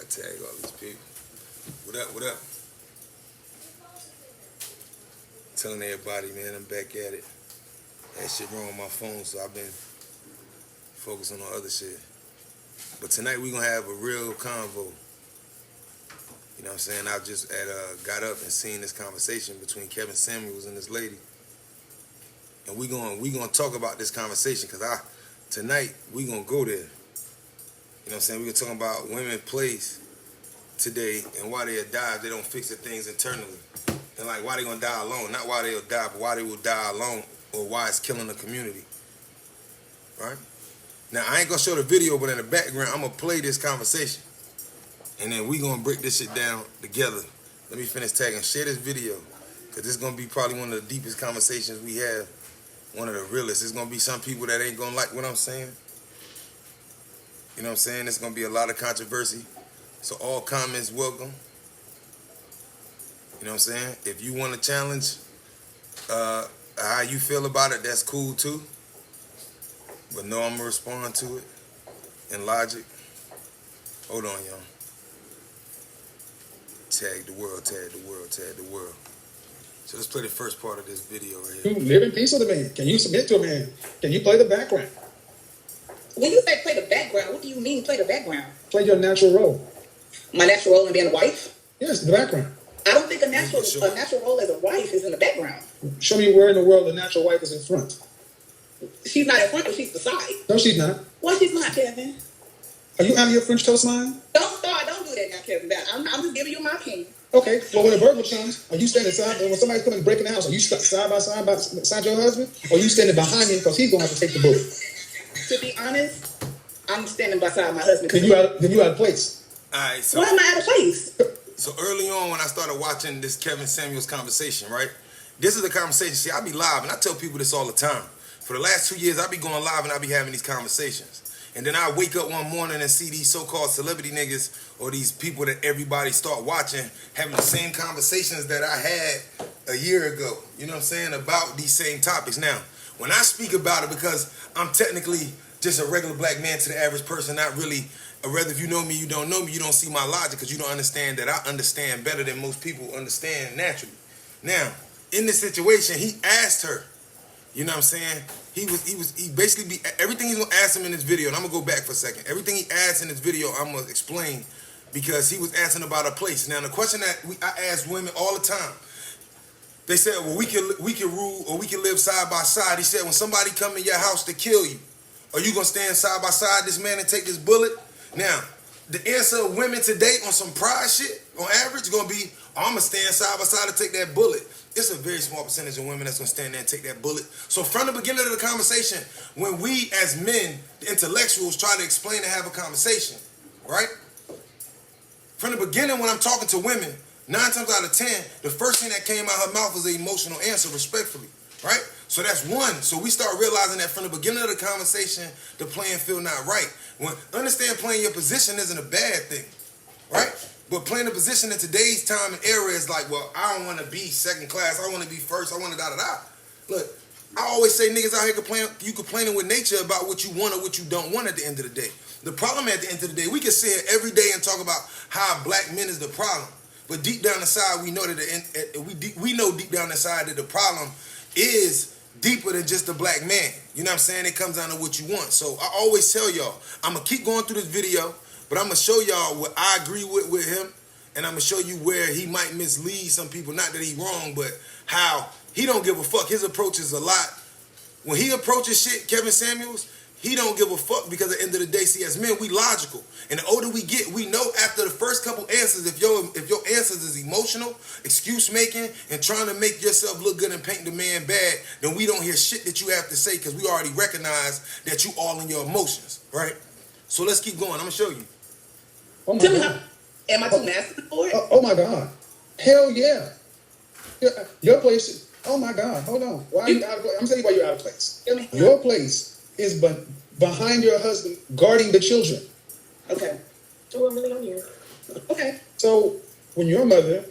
tag all these people. What up, what up? Telling everybody, man, I'm back at it. That shit wrong on my phone, so I've been focusing on other shit. But tonight we gonna have a real convo. You know what I'm saying? I just got up and seen this conversation between Kevin Samuels and this lady. And we gonna talk about this conversation because tonight we gonna go there. You know what I'm saying? We're talking about women's place today and why they'll die if they don't fix their things internally. And like why they gonna die alone. Not why they'll die, but why they will die alone or why it's killing the community. Right? Now I ain't gonna show the video, but in the background I'm gonna play this conversation. And then we gonna break this shit down together. Let me finish tagging. Share this video. Cause this is gonna be probably one of the deepest conversations we have. One of the realest. There's gonna be some people that ain't gonna like what I'm saying. You know what I'm saying? There's gonna be a lot of controversy. So all comments welcome. You know what I'm saying? If you want to challenge how you feel about it, that's cool too. But no, I'm gonna respond to it in logic. Hold on, y'all. Tag the world, tag the world, tag the world. So let's play the first part of this video right here. You live in peace with a man. Can you submit to a man? Can you play the background? When you say play the background, what do you mean play the background? Play your natural role. My natural role in being a wife? Yes, the background. I don't think a natural role as a wife is in the background. Show me where in the world the natural wife is in front. She's not in front, but she's the side. No, she's not. Why she's not, Kevin? Are you out of your French toast mind? Don't do that now, Kevin. I'm just giving you my opinion. Okay, well, when a burglar comes, are you standing side? When somebody's coming to break in the house, are you side by side beside your husband? Or are you standing behind him because he's going to have to take the bullet? To be honest, I'm standing beside my husband. Then you out of place. All right, so why am I out of place? So early on when I started watching this Kevin Samuels conversation, right? This is a conversation. See, I be live, and I tell people this all the time. For the last 2 years, I be going live, and I be having these conversations. And then I wake up one morning and see these so-called celebrity niggas or these people that everybody start watching having the same conversations that I had a year ago. You know what I'm saying? About these same topics. Now, when I speak about it, because I'm technically just a regular black man to the average person, not really, rather if you know me, you don't know me, you don't see my logic because you don't understand that I understand better than most people understand naturally. Now, in this situation, he asked her, you know what I'm saying? He basically everything he's gonna ask him in this video, and I'm gonna go back for a second. Everything he asked in this video, I'm gonna explain because he was asking about a place. Now, the question that I ask women all the time, they said, well, we can rule or we can live side by side. He said, when somebody come in your house to kill you, are you gonna stand side by side this man and take this bullet? Now, the answer of women today on some pride shit, on average, gonna be, I'm gonna stand side by side to take that bullet. It's a very small percentage of women that's gonna stand there and take that bullet. So from the beginning of the conversation, when we as men, the intellectuals, try to explain and have a conversation, right? From the beginning, when I'm talking to women, 9 times out of 10, the first thing that came out her mouth was an emotional answer, respectfully, right? So that's one. So we start realizing that from the beginning of the conversation, the playing field not right. Understand playing your position isn't a bad thing, right? But playing the position in today's time and era is like, well, I don't want to be second class. I want to be first. I want to da-da-da. Look, I always say niggas out here complaining with nature about what you want or what you don't want at the end of the day. The problem at the end of the day, we can sit here every day and talk about how black men is the problem. But deep down inside, we know that we know deep down inside that the problem is deeper than just the black man. You know what I'm saying? It comes down to what you want. So I always tell y'all, I'm going to keep going through this video, but I'm going to show y'all what I agree with him, and I'm going to show you where he might mislead some people. Not that he wrong, but how he don't give a fuck. His approach is a lot. When he approaches shit, Kevin Samuels, he don't give a fuck because at the end of the day, see, as men, we logical. And the older we get, we know after the first couple answers, if your answers is emotional, excuse making, and trying to make yourself look good and paint the man bad, then we don't hear shit that you have to say because we already recognize that you all in your emotions, right? So let's keep going. I'm going to show you. Oh my God. Am I too masculine for it? Oh my God. Hell yeah. Your place, oh my God, hold on. Why are you out of place? I'm telling you why you're out of place. Your place is behind your husband guarding the children. Okay. So I'm really on here. Okay. So when your mother,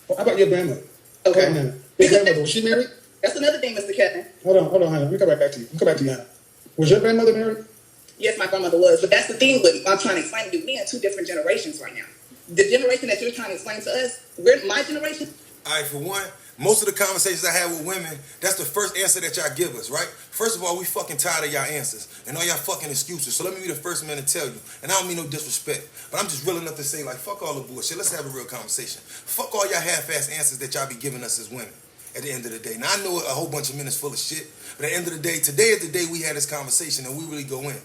how about your grandmother? Okay. Your grandmother, was she married? That's another thing, Mr. Kevin. Hold on, Hannah. Let me come right back to you. Hannah. Was your grandmother married? Yes, my grandmother was. But that's the thing with I'm trying to explain to you. We in 2 different generations right now. The generation that you're trying to explain to us, we're my generation. All right, for one, most of the conversations I have with women, that's the first answer that y'all give us, right? First of all, we fucking tired of y'all answers and all y'all fucking excuses. So let me be the first man to tell you, and I don't mean no disrespect, but I'm just real enough to say, like, fuck all the bullshit. Let's have a real conversation. Fuck all y'all half-ass answers that y'all be giving us as women at the end of the day. Now, I know a whole bunch of men is full of shit, but at the end of the day, today is the day we had this conversation and we really go in.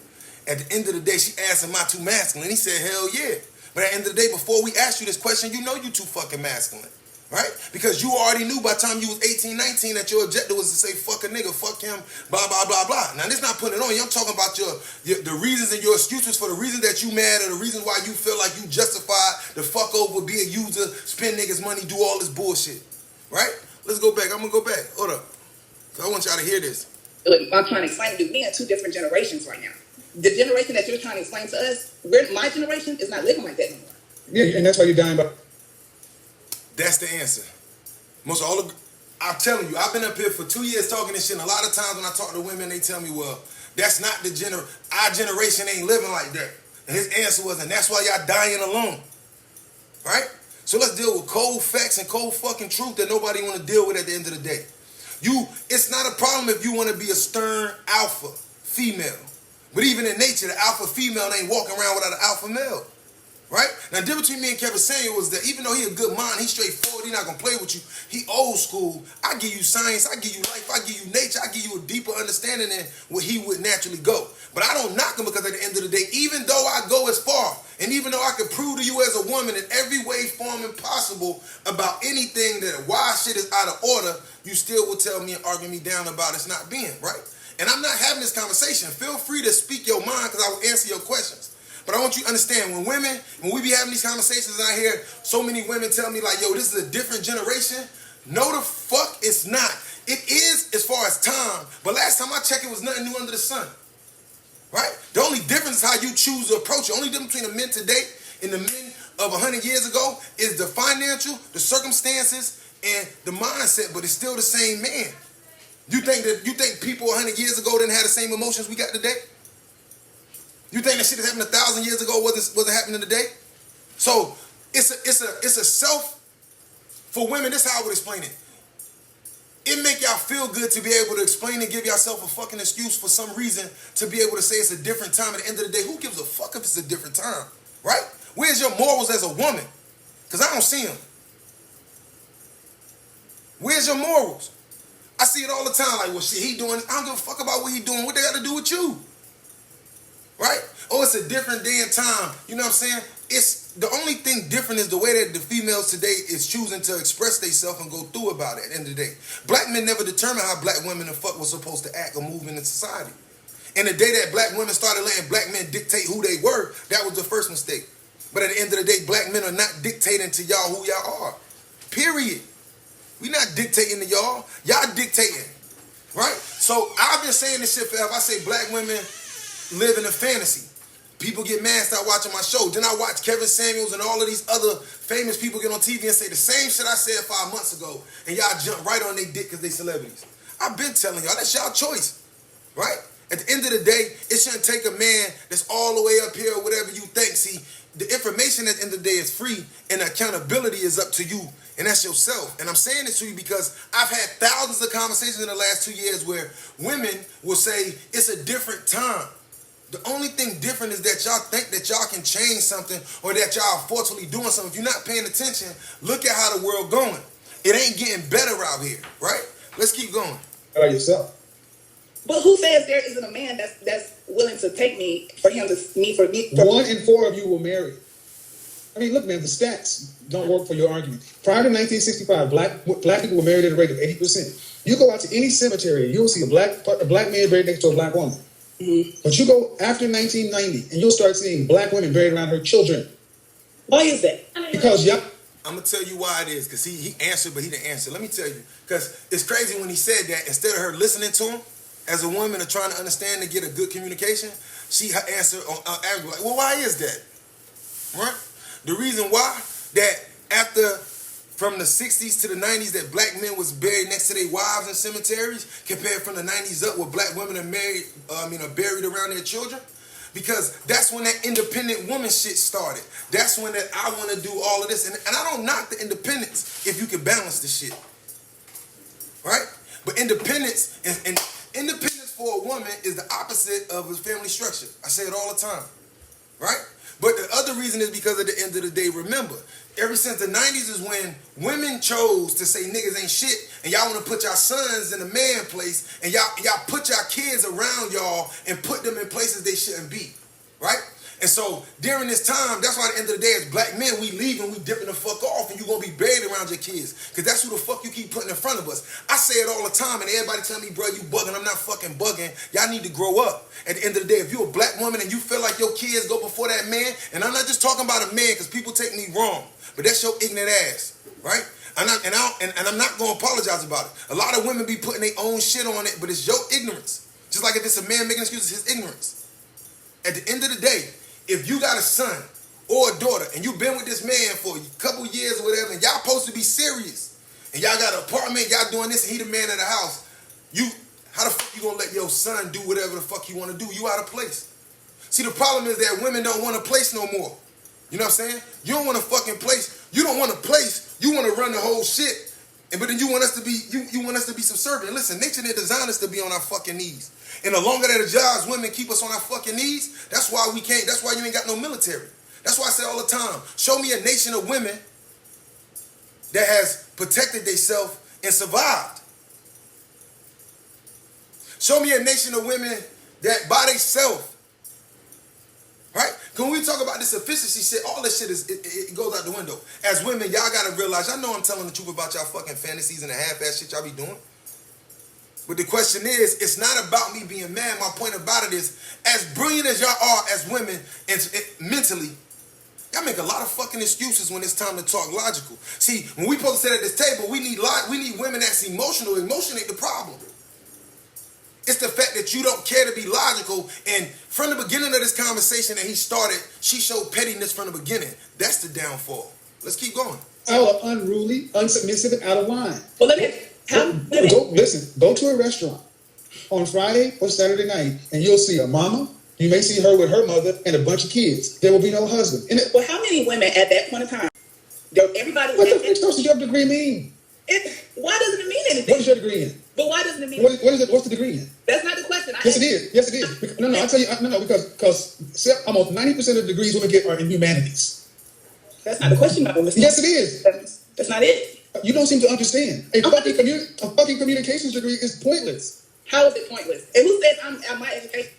At the end of the day, she asked, am I too masculine? He said, hell yeah. But at the end of the day, before we asked you this question, you know you too fucking masculine. Right? Because you already knew by the time you was 18, 19 that your objective was to say, fuck a nigga, fuck him, blah, blah, blah, blah. Now, this not putting it on you. I'm talking about the reasons and your excuses for the reason that you mad or the reason why you feel like you justified the fuck over, be a user, spend niggas' money, do all this bullshit. Right? Let's go back. I'm going to go back. Hold up. So I want y'all to hear this. Look, I'm trying to explain to you, we in two different generations right now. The generation that you're trying to explain to us, my generation is not living like that anymore. Yeah, and that's why you're dying by. That's the answer. I'm telling you, I've been up here for 2 years talking this shit, and a lot of times when I talk to women, they tell me, well, that's not our generation ain't living like that. And his answer was, and that's why y'all dying alone. Right? So let's deal with cold facts and cold fucking truth that nobody want to deal with at the end of the day. It's not a problem if you want to be a stern alpha female. But even in nature, the alpha female ain't walking around without an alpha male. Right? Now, the difference between me and Kevin Samuel was that even though he a good mind, he's straightforward, he not going to play with you. He old school. I give you science, I give you life, I give you nature, I give you a deeper understanding than where he would naturally go. But I don't knock him because at the end of the day, even though I go as far, and even though I can prove to you as a woman in every way, form, and possible about anything that why shit is out of order, you still will tell me and argue me down about it's not being, right? And I'm not having this conversation. Feel free to speak your mind because I will answer your questions. But I want you to understand, when we be having these conversations and I hear so many women tell me like, yo, this is a different generation. No, the fuck it's not. It is as far as time, but last time I checked, it was nothing new under the sun. Right? The only difference is how you choose to approach it. The only difference between the men today and the men of 100 years ago is the financial, the circumstances, and the mindset, but it's still the same man. You think people 100 years ago didn't have the same emotions we got today? You think that shit that happened 1,000 years ago wasn't happening today? So it's a self for women. This is how I would explain it. It make y'all feel good to be able to explain and give yourself a fucking excuse for some reason to be able to say it's a different time. At the end of the day, who gives a fuck if it's a different time, right? Where's your morals as a woman? Because I don't see them. Where's your morals? I see it all the time. Like, well, shit, he doing. I don't give a fuck about what he doing. What they got to do with you? Right? Oh, it's a different day and time. You know what I'm saying? It's the only thing different is the way that the females today is choosing to express themselves and go through about it at the end of the day. Black men never determined how black women and fuck was supposed to act or move in society. And the day that black women started letting black men dictate who they were, that was the first mistake. But at the end of the day, black men are not dictating to y'all who y'all are. Period. We not dictating to y'all. Y'all dictating. Right? So I've been saying this shit forever. I say black women live in a fantasy. People get mad, start watching my show. Then I watch Kevin Samuels and all of these other famous people get on TV and say the same shit I said 5 months ago, and y'all jump right on their dick because they celebrities. I've been telling y'all, that's y'all choice, right? At the end of the day, it shouldn't take a man that's all the way up here or whatever you think. See, the information at the end of the day is free, and accountability is up to you, and that's yourself. And I'm saying this to you because I've had thousands of conversations in the last 2 years where women will say it's a different time. The only thing different is that y'all think that y'all can change something or that y'all are fortunately doing something. If you're not paying attention, look at how the world going. It ain't getting better out here, right? Let's keep going. How about yourself? But who says there isn't a man that's willing to take me for him to me? 1 in 4 of you will marry. I mean, look, man, the stats don't work for your argument. Prior to 1965, black people were married at a rate of 80%. You go out to any cemetery, you'll see a black man buried next to a black woman. Mm-hmm. But you go after 1990, and you'll start seeing black women buried around her children. Why is that? Because y'all. I'm going to tell you why it is, because he answered, but he didn't answer. Let me tell you, because it's crazy when he said that, instead of her listening to him, as a woman and trying to understand and get a good communication, she answered on average, like, well, why is that? Right? The reason why, that after, from the 60s to the 90s, that black men was buried next to their wives in cemeteries, compared from the 90s up where black women are buried around their children. Because that's when that independent woman shit started. That's when that I want to do all of this. And I don't knock the independence if you can balance the shit. Right? But independence and independence for a woman is the opposite of a family structure. I say it all the time. Right? But the other reason is because at the end of the day, remember, ever since the 90s is when women chose to say niggas ain't shit, and y'all want to put y'all sons in a man place, and y'all put y'all kids around y'all and put them in places they shouldn't be, right? And so during this time, that's why at the end of the day, as black men, we leave and we dipping the fuck off, and you gonna be buried around your kids, because that's who the fuck you keep putting in front of us. I say it all the time, and everybody tell me, bro, you bugging. I'm not fucking bugging. Y'all need to grow up. At the end of the day, if you're a black woman and you feel like your kids go before that man, and I'm not just talking about a man, because people take me wrong, but that's your ignorant ass, right? I'm not going to apologize about it. A lot of women be putting their own shit on it, but it's your ignorance. Just like if it's a man making excuses, it's his ignorance. At the end of the day, if you got a son or a daughter and you've been with this man for a couple years or whatever, and y'all supposed to be serious, and y'all got an apartment, y'all doing this, and he the man of the house, how the fuck you gonna let your son do whatever the fuck you want to do? You out of place. See, the problem is that women don't want a place no more. You know what I'm saying? You don't want a fucking place. You don't want a place. You want to run the whole shit. But then you want us to be you want us to be subservient. Listen, nature didn't design us to be on our fucking knees. And the longer that the jobs women keep us on our fucking knees, that's why we can't. That's why you ain't got no military. That's why I say all the time, show me a nation of women that has protected themselves and survived. Show me a nation of women that by themselves, right? When we talk about this efficiency shit, all this shit it goes out the window. As women, y'all gotta realize, y'all know I'm telling the truth about y'all fucking fantasies and the half-ass shit y'all be doing. But the question is, it's not about me being mad. My point about it is, as brilliant as y'all are as women and mentally, y'all make a lot of fucking excuses when it's time to talk logical. See, when we supposed to sit at this table, we need women that's emotional. Emotion ain't the problem. It's the fact that you don't care to be logical. And from the beginning of this conversation that he started, she showed pettiness from the beginning. That's the downfall. Let's keep going. Out of unruly, unsubmissive, and out of line. Well, Go to a restaurant on Friday or Saturday night, and you'll see a mama. You may see her with her mother and a bunch of kids. There will be no husband. Well, how many women at that point in time? Everybody. What the fuck does your degree mean? Why doesn't it mean anything? What is your degree in? But why doesn't it mean? What is it? What's the degree in? That's not the question. Yes, it is. Yes, it is. No, I tell you, no, because almost 90% of the degrees women get are in humanities. That's not the question, my woman. Yes, it is. That's not it. You don't seem to understand. A fucking communications degree is pointless. How is it pointless? And who says I'm at my education?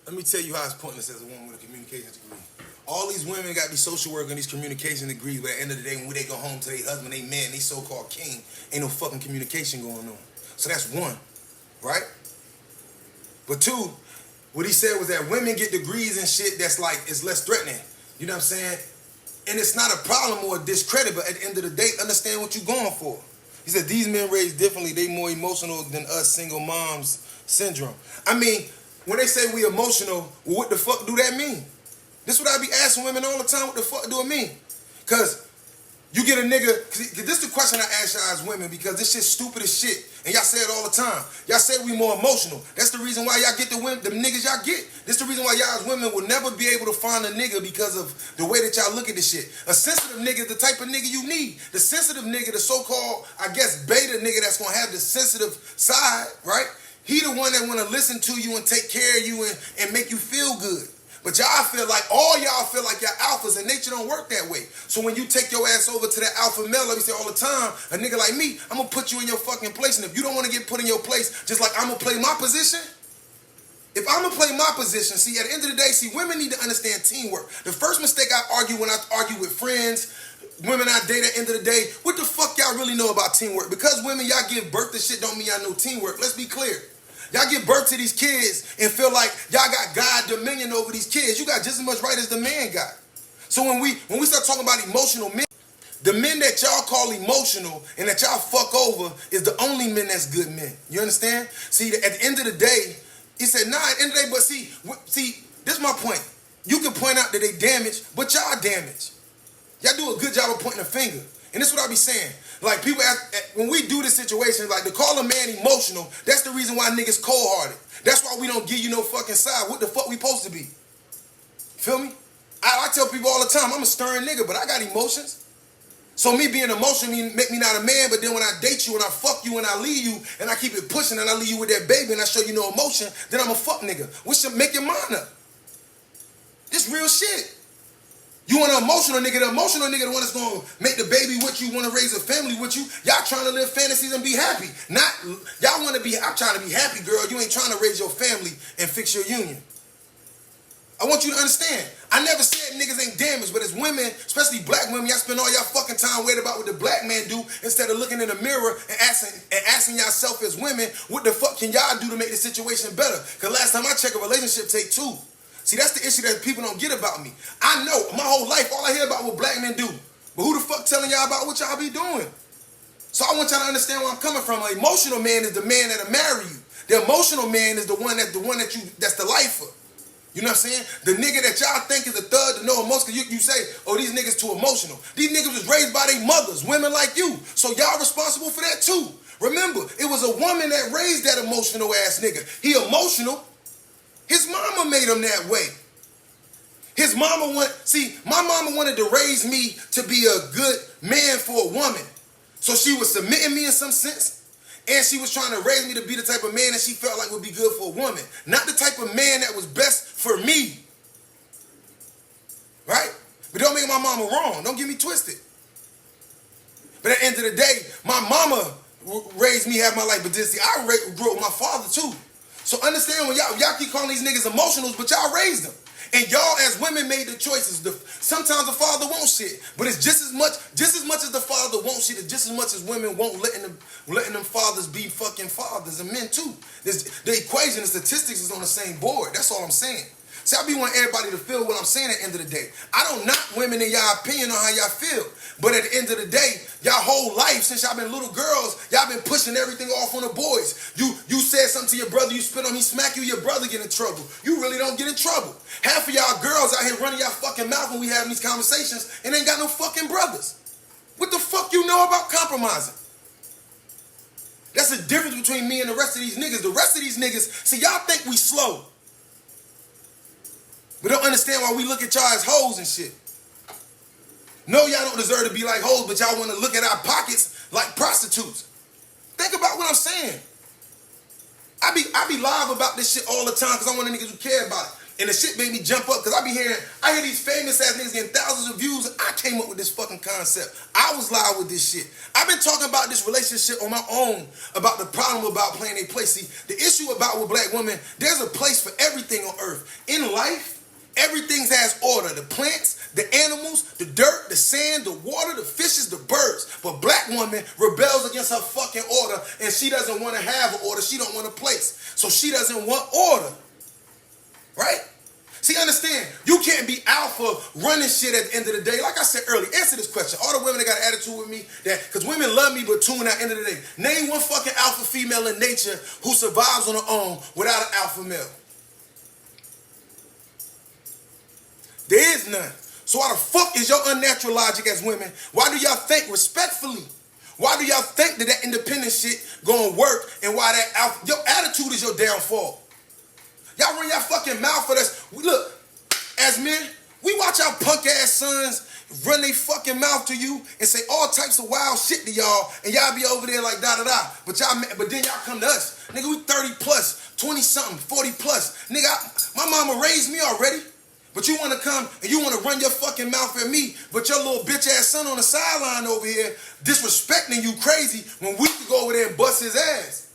Let me tell you how it's pointless as a woman with a communications degree. All these women got these social work and these communication degrees, but at the end of the day, when they go home to their husband, they man, they so-called king, ain't no fucking communication going on. So that's one, right? But two, what he said was that women get degrees and shit that's like, it's less threatening. You know what I'm saying? And it's not a problem or a discredit, but at the end of the day, understand what you're going for. He said, these men raised differently, they more emotional than us single moms syndrome. I mean, when they say we emotional, well, what the fuck do that mean? This is what I be asking women all the time, what the fuck do it mean? Because you get a nigga, cause this is the question I ask y'all as women, because this shit's stupid as shit. And y'all say it all the time. Y'all say we more emotional. That's the reason why y'all get the niggas y'all get. This is the reason why y'all as women will never be able to find a nigga because of the way that y'all look at this shit. A sensitive nigga is the type of nigga you need. The sensitive nigga, the so-called, I guess, beta nigga that's gonna have the sensitive side, right? He the one that wanna listen to you and take care of you and make you feel good. But y'all feel like, all y'all feel like y'all alphas, and nature don't work that way. So when you take your ass over to that alpha male, like we say all the time, a nigga like me, I'm gonna put you in your fucking place. And if you don't wanna get put in your place, just like I'm gonna play my position, if I'm gonna play my position, see, at the end of the day, see, women need to understand teamwork. The first mistake I argue when I argue with friends, women I date at the end of the day, what the fuck y'all really know about teamwork? Because women, y'all give birth to shit don't mean y'all know teamwork. Let's be clear. Y'all give birth to these kids and feel like y'all got God dominion over these kids. You got just as much right as the man got. So when we start talking about emotional men, the men that y'all call emotional and that y'all fuck over is the only men that's good men. You understand? See, at the end of the day, he said, nah, at the end of the day, but see, this is my point. You can point out that they damaged, but y'all damaged. Y'all do a good job of pointing a finger. And this is what I be saying. Like, people, when we do this situation, like, to call a man emotional, that's the reason why niggas cold-hearted. That's why we don't give you no fucking side. What the fuck we supposed to be? Feel me? I tell people all the time, I'm a stern nigga, but I got emotions. So me being emotional make me not a man, but then when I date you and I fuck you and I leave you and I keep it pushing and I leave you with that baby and I show you no emotion, then I'm a fuck nigga. What should make your mind up? This real shit. You want an emotional nigga, the emotional nigga, the one that's gonna make the baby with you, wanna raise a family with you. Y'all trying to live fantasies and be happy. Not, y'all wanna be, I'm trying to be happy, girl. You ain't trying to raise your family and fix your union. I want you to understand. I never said niggas ain't damaged, but as women, especially black women, y'all spend all y'all fucking time worried about what the black man do instead of looking in the mirror and asking yourself as women, what the fuck can y'all do to make the situation better? Because last time I checked, a relationship take two. See, that's the issue that people don't get about me. I know, my whole life, all I hear about what black men do. But who the fuck telling y'all about what y'all be doing? So I want y'all to understand where I'm coming from. An emotional man is the man that'll marry you. The emotional man is the one that's the lifer. You know what I'm saying? The nigga that y'all think is a thug to know emotion, you say, oh, these niggas too emotional. These niggas was raised by their mothers, women like you. So y'all responsible for that too. Remember, it was a woman that raised that emotional ass nigga. He emotional. His mama made him that way. His mama my mama wanted to raise me to be a good man for a woman. So she was submitting me in some sense. And she was trying to raise me to be the type of man that she felt like would be good for a woman. Not the type of man that was best for me. Right? But don't make my mama wrong. Don't get me twisted. But at the end of the day, my mama raised me, had my life. But then see, I grew up with my father too. So understand when y'all keep calling these niggas emotionals, but y'all raised them. And y'all as women made the choices. Sometimes the father won't shit, but it's just as much as the father won't shit, it's just as much as women won't letting them fathers be fucking fathers and men too. The equation, the statistics is on the same board. That's all I'm saying. See, I be wanting everybody to feel what I'm saying at the end of the day. I don't knock women in y'all opinion on how y'all feel. But at the end of the day, y'all whole life, since y'all been little girls, y'all been pushing everything off on the boys. You said something to your brother, you spit on him, he smack you, your brother get in trouble. You really don't get in trouble. Half of y'all girls out here running y'all fucking mouth when we having these conversations and ain't got no fucking brothers. What the fuck you know about compromising? That's the difference between me and the rest of these niggas. The rest of these niggas, see, y'all think we slow. We don't understand why we look at y'all as hoes and shit. No, y'all don't deserve to be like hoes, but y'all want to look at our pockets like prostitutes. Think about what I'm saying. I be live about this shit all the time because I'm one of the niggas who care about it. And the shit made me jump up because I hear these famous ass niggas getting thousands of views, and I came up with this fucking concept. I was live with this shit. I've been talking about this relationship on my own, about the problem about playing a place. See, the issue about with black women, there's a place for everything on earth. In life, everything has order. The plants, the animals, the dirt, the sand, the water, the fishes, the birds. But black woman rebels against her fucking order, and she doesn't want to have an order. She don't want a place. So she doesn't want order. Right? See, understand, you can't be alpha running shit at the end of the day. Like I said earlier, answer this question. All the women that got an attitude with me, because women love me but tune out at the end of the day. Name one fucking alpha female in nature who survives on her own without an alpha male. There is none. So why the fuck is your unnatural logic as women? Why do y'all think respectfully? Why do y'all think that independent shit gonna work and why that alpha, your attitude is your downfall? Y'all run y'all fucking mouth for this. Look, as men, we watch our punk ass sons run their fucking mouth to you and say all types of wild shit to y'all, and y'all be over there like da-da-da. But then y'all come to us. Nigga, we 30 plus, 20 something, 40 plus. Nigga, my mama raised me already. But you want to come and you want to run your fucking mouth at me, but your little bitch ass son on the sideline over here disrespecting you crazy when we could go over there and bust his ass.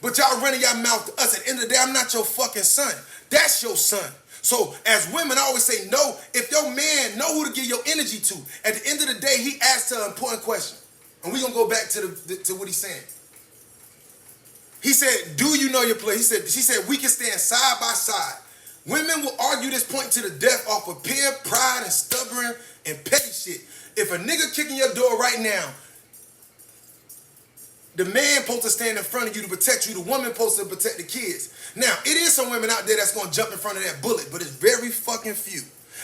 But y'all running your mouth to us. At the end of the day, I'm not your fucking son. That's your son. So as women, I always say, no, if your man know who to give your energy to, at the end of the day, he asked her an important question. And we're going to go back to what he's saying. He said, do you know your place? She said, we can stand side by side. Women will argue this point to the death off of peer pride and stubborn and petty shit. If a nigga kicking your door right now, the man supposed to stand in front of you to protect you. The woman supposed to protect the kids. Now, it is some women out there that's going to jump in front of that bullet, but it's very fucking few.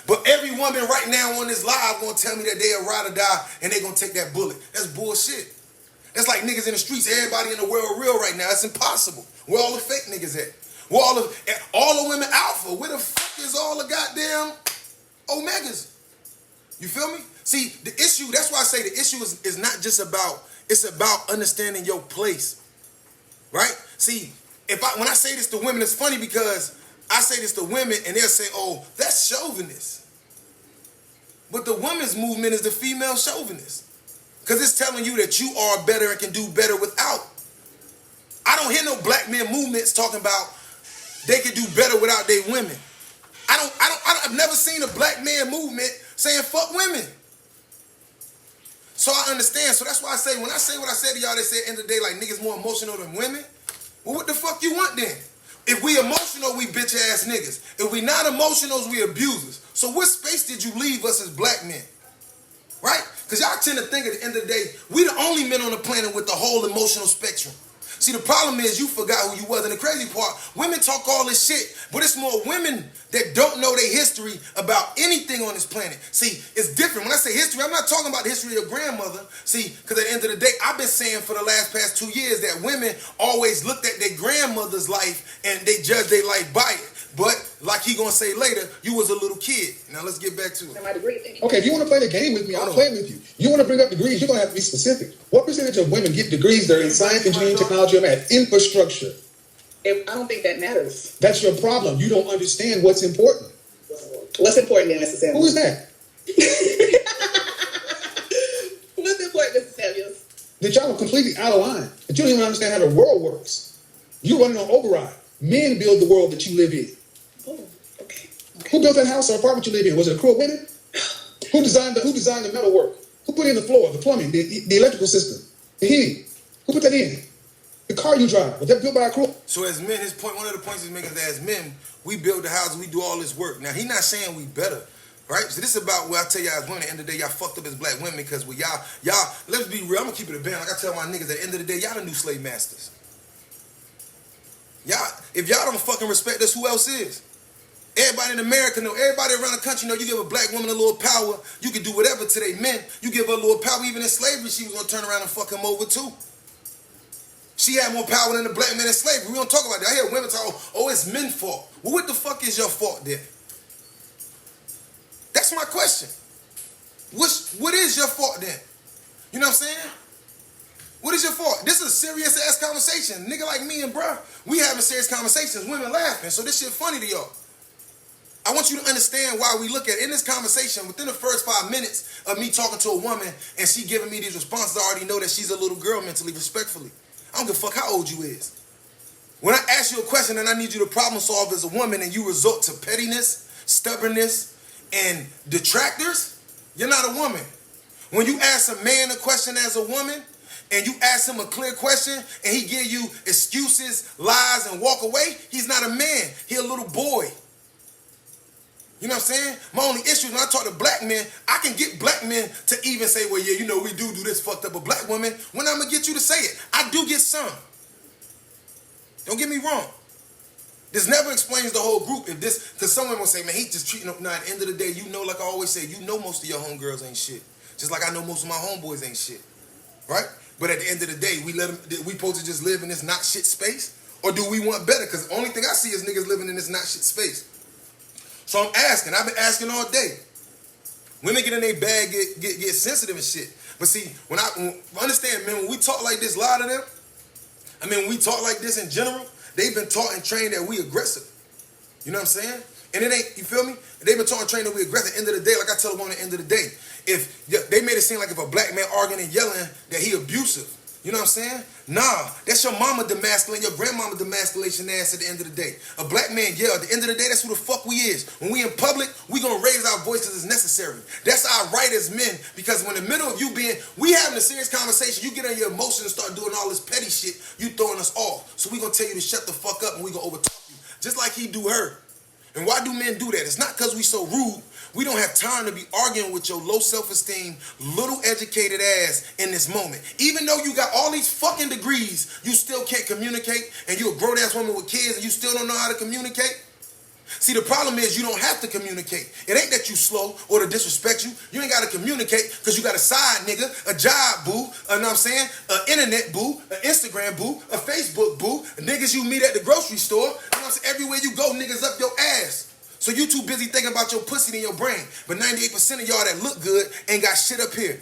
But every woman right now on this live going to tell me that they a ride or die and they going to take that bullet. That's bullshit. That's like niggas in the streets. Everybody in the world real right now. It's impossible. Where all the fake niggas at? Where all the women alpha? Where the fuck is all the goddamn Omegas. You feel me? See, the issue, that's why I say the issue is not just about, it's about understanding your place. Right? See, when I say this to women, it's funny because I say this to women and they'll say, oh, that's chauvinist. But the women's movement is the female chauvinist. Because it's telling you that you are better and can do better without. I don't hear no black men movements talking about they can do better without their women. I've never seen a black man movement saying fuck women. So I understand. So that's why I say, when I say what I said to y'all, they say at the end of the day, like, niggas more emotional than women. Well, what the fuck you want then? If we emotional, we bitch ass niggas. If we not emotional, we abusers. So what space did you leave us as black men? Right? Because y'all tend to think at the end of the day, we the only men on the planet with the whole emotional spectrum. See, the problem is you forgot who you was. And the crazy part, women talk all this shit, but it's more women that don't know their history about anything on this planet. See, it's different. When I say history, I'm not talking about the history of your grandmother. See, because at the end of the day, I've been saying for the past 2 years that women always looked at their grandmother's life and they judged their life by it. But like he gonna say later, you was a little kid. Now let's get back to it. Okay, if you want to play the game with me, I'll play with you. You want to bring up degrees, you're gonna have to be specific. What percentage of women get degrees that are in science, engineering, technology, or math? Infrastructure. I don't think that matters. That's your problem. You don't understand what's important. What's important then, Mr. Samuels? Who is that? What's important, Mr. Samuels? That y'all are completely out of line. That you don't even understand how the world works. You're running on override. Men build the world that you live in. Oh, okay. Who built that house or apartment you live in? Was it a crew of women? Who designed the metal work? Who put in the floor, the plumbing, the electrical system, the heating? Who put that in? The car you drive, was that built by a crew? So as men, one of the points he's making is that as men, we build the houses, we do all this work. Now, he's not saying we better, right? So this is about what I tell y'all as women, at the end of the day, y'all fucked up as black women because y'all, let's be real, I'm gonna keep it a band. Like I tell my niggas, at the end of the day, y'all the new slave masters. Y'all, if y'all don't fucking respect us, who else is? Everybody in America know, everybody around the country know, you give a black woman a little power, you can do whatever to they men. You give her a little power, even in slavery, she was gonna turn around and fuck him over too. She had more power than the black man in slavery. We don't talk about that. I hear women talk, oh, it's men's fault. Well, what the fuck is your fault then? That's my question. What is your fault then? You know what I'm saying? What is your fault? This is a serious ass conversation. Nigga like me and bruh, we having serious conversations, women laughing, so this shit funny to y'all. I want you to understand why we look at it. In this conversation, within the first 5 minutes of me talking to a woman and she giving me these responses, I already know that she's a little girl mentally, respectfully. I don't give a fuck how old you is. When I ask you a question and I need you to problem solve as a woman and you resort to pettiness, stubbornness, and detractors, you're not a woman. When you ask a man a question as a woman and you ask him a clear question and he give you excuses, lies, and walk away, he's not a man. He a little boy. You know what I'm saying? My only issue when I talk to black men, I can get black men to even say, well, yeah, you know, we do this fucked up. But black women, when I'm going to get you to say it, I do get some. Don't get me wrong. This never explains the whole group. If this, because someone will say, man, he just treating them. Now, at the end of the day, you know, like I always say, you know most of your homegirls ain't shit. Just like I know most of my homeboys ain't shit. Right? But at the end of the day, we supposed to just live in this not shit space? Or do we want better? Because the only thing I see is niggas living in this not shit space. So I'm asking. I've been asking all day. Women get in their bag, get sensitive and shit. But see, when understand, man, when we talk like this, a lot of them, I mean, when we talk like this in general, they've been taught and trained that we aggressive. You know what I'm saying? And it ain't, you feel me? They've been taught and trained that we aggressive. At the end of the day, like I tell them on the end of the day, if they made it seem like if a black man arguing and yelling that he abusive. You know what I'm saying? Nah, that's your mama demasculating, your grandmama demasculation ass at the end of the day. A black man yell, at the end of the day, that's who the fuck we is. When we in public, we gonna raise our voices as necessary. That's our right as men, because when in the middle of you we having a serious conversation, you get on your emotions and start doing all this petty shit, you throwing us off. So we gonna tell you to shut the fuck up and we gonna overtalk you. Just like he do her. And why do men do that? It's not because we so rude. We don't have time to be arguing with your low self-esteem, little educated ass in this moment. Even though you got all these fucking degrees, you still can't communicate, and you a grown-ass woman with kids and you still don't know how to communicate? See, the problem is you don't have to communicate. It ain't that you slow or to disrespect you. You ain't got to communicate because you got a side nigga, a job boo, you know what I'm saying? An internet boo, an Instagram boo, a Facebook boo, niggas you meet at the grocery store. You know what I'm saying? Everywhere you go, niggas up your ass. So So you too busy thinking about your pussy in your brain. But 98% of y'all that look good ain't got shit up here.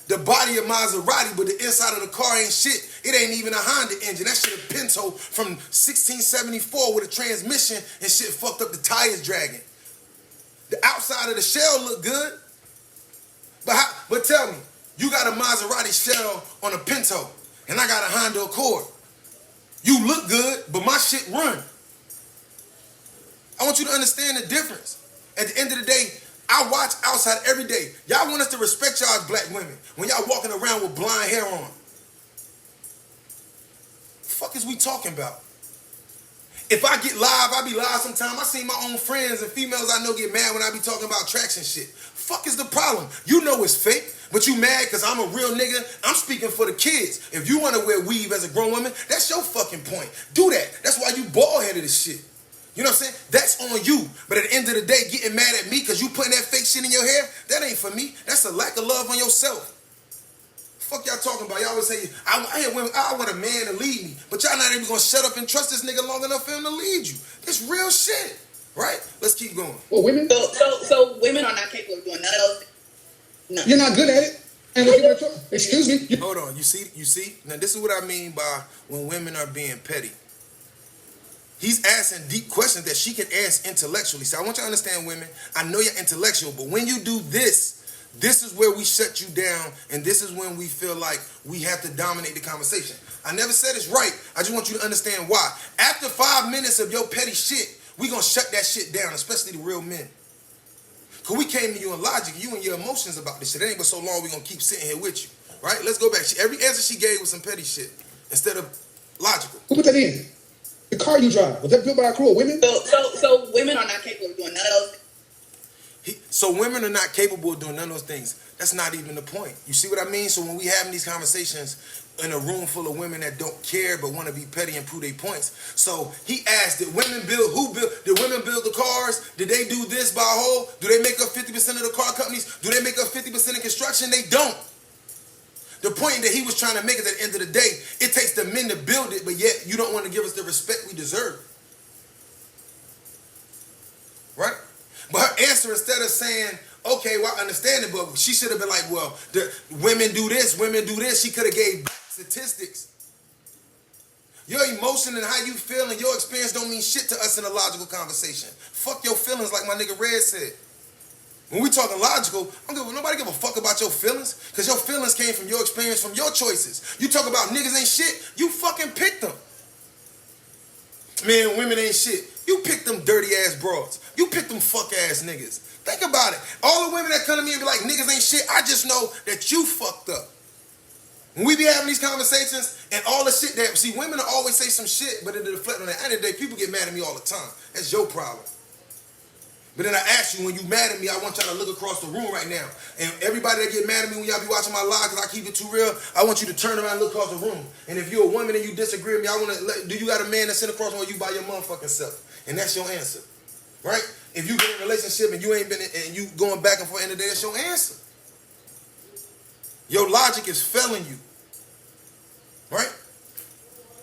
The body of Maserati, but the inside of the car ain't shit. It ain't even a Honda engine. That shit a Pinto from 1674 with a transmission and shit fucked up, the tires dragging. The outside of the shell look good. But tell me, you got a Maserati shell on a Pinto and I got a Honda Accord. You look good, but my shit run. I want you to understand the difference. At the end of the day, I watch outside every day. Y'all want us to respect y'all as black women when y'all walking around with blonde hair on. The fuck is we talking about? If I get live, I be live sometime. I see my own friends and females I know get mad when I be talking about tracks and shit. Fuck is the problem? You know it's fake, but you mad because I'm a real nigga. I'm speaking for the kids. If you want to wear weave as a grown woman, that's your fucking point. Do that. That's why you bald-headed as shit. You know what I'm saying? That's on you. But at the end of the day, getting mad at me because you putting that fake shit in your hair, that ain't for me. That's a lack of love on yourself. Fuck y'all talking about? Y'all always say, I want a man to lead me. But y'all not even going to shut up and trust this nigga long enough for him to lead you. It's real shit. Right? Let's keep going. Well, women? So women are not capable of doing none of those things. No. You're not good at it. And we'll give it a try. Excuse me. Hold on. You see? Now, this is what I mean by when women are being petty. He's asking deep questions that she can ask intellectually. So I want you to understand, women, I know you're intellectual, but when you do this is where we shut you down, and this is when we feel like we have to dominate the conversation. I never said it's right. I just want you to understand why. After 5 minutes of your petty shit, we going to shut that shit down, especially the real men. Because we came to you in logic, you and your emotions about this shit. It ain't but so long we going to keep sitting here with you. Right? Let's go back. Every answer she gave was some petty shit instead of logical. Who put that in? The car you drive, was that built by a crew of women? So women are not capable of doing none of those things. So women are not capable of doing none of those things. That's not even the point. You see what I mean? So when we having these conversations in a room full of women that don't care but want to be petty and prove their points. So he asked, did women build the cars? Did they do this by whole? Do they make up 50% of the car companies? Do they make up 50% of construction? They don't. The point that he was trying to make is at the end of the day, it takes the men to build it, but yet you don't want to give us the respect we deserve. Right? But her answer, instead of saying, okay, well, I understand it, but she should have been like, well, the women do this, she could have gave statistics. Your emotion and how you feel and your experience don't mean shit to us in a logical conversation. Fuck your feelings, like my nigga Red said. When we talking logical, nobody give a fuck about your feelings, because your feelings came from your experience, from your choices. You talk about niggas ain't shit, you fucking picked them. Man, women ain't shit. You picked them dirty ass broads. You picked them fuck ass niggas. Think about it. All the women that come to me and be like, niggas ain't shit, I just know that you fucked up. When we be having these conversations and all the shit that, see, women always say some shit, but it deflect on the end of the day, people get mad at me all the time. That's your problem. But then I ask you, when you mad at me, I want y'all to look across the room right now. And everybody that get mad at me when y'all be watching my live, because I keep it too real, I want you to turn around and look across the room. And if you're a woman and you disagree with me, I want to, do you got a man that's sitting across from you by your motherfucking self? And that's your answer. Right? If you get in a relationship and you ain't been, and you going back and forth in the day, that's your answer. Your logic is failing you. Right?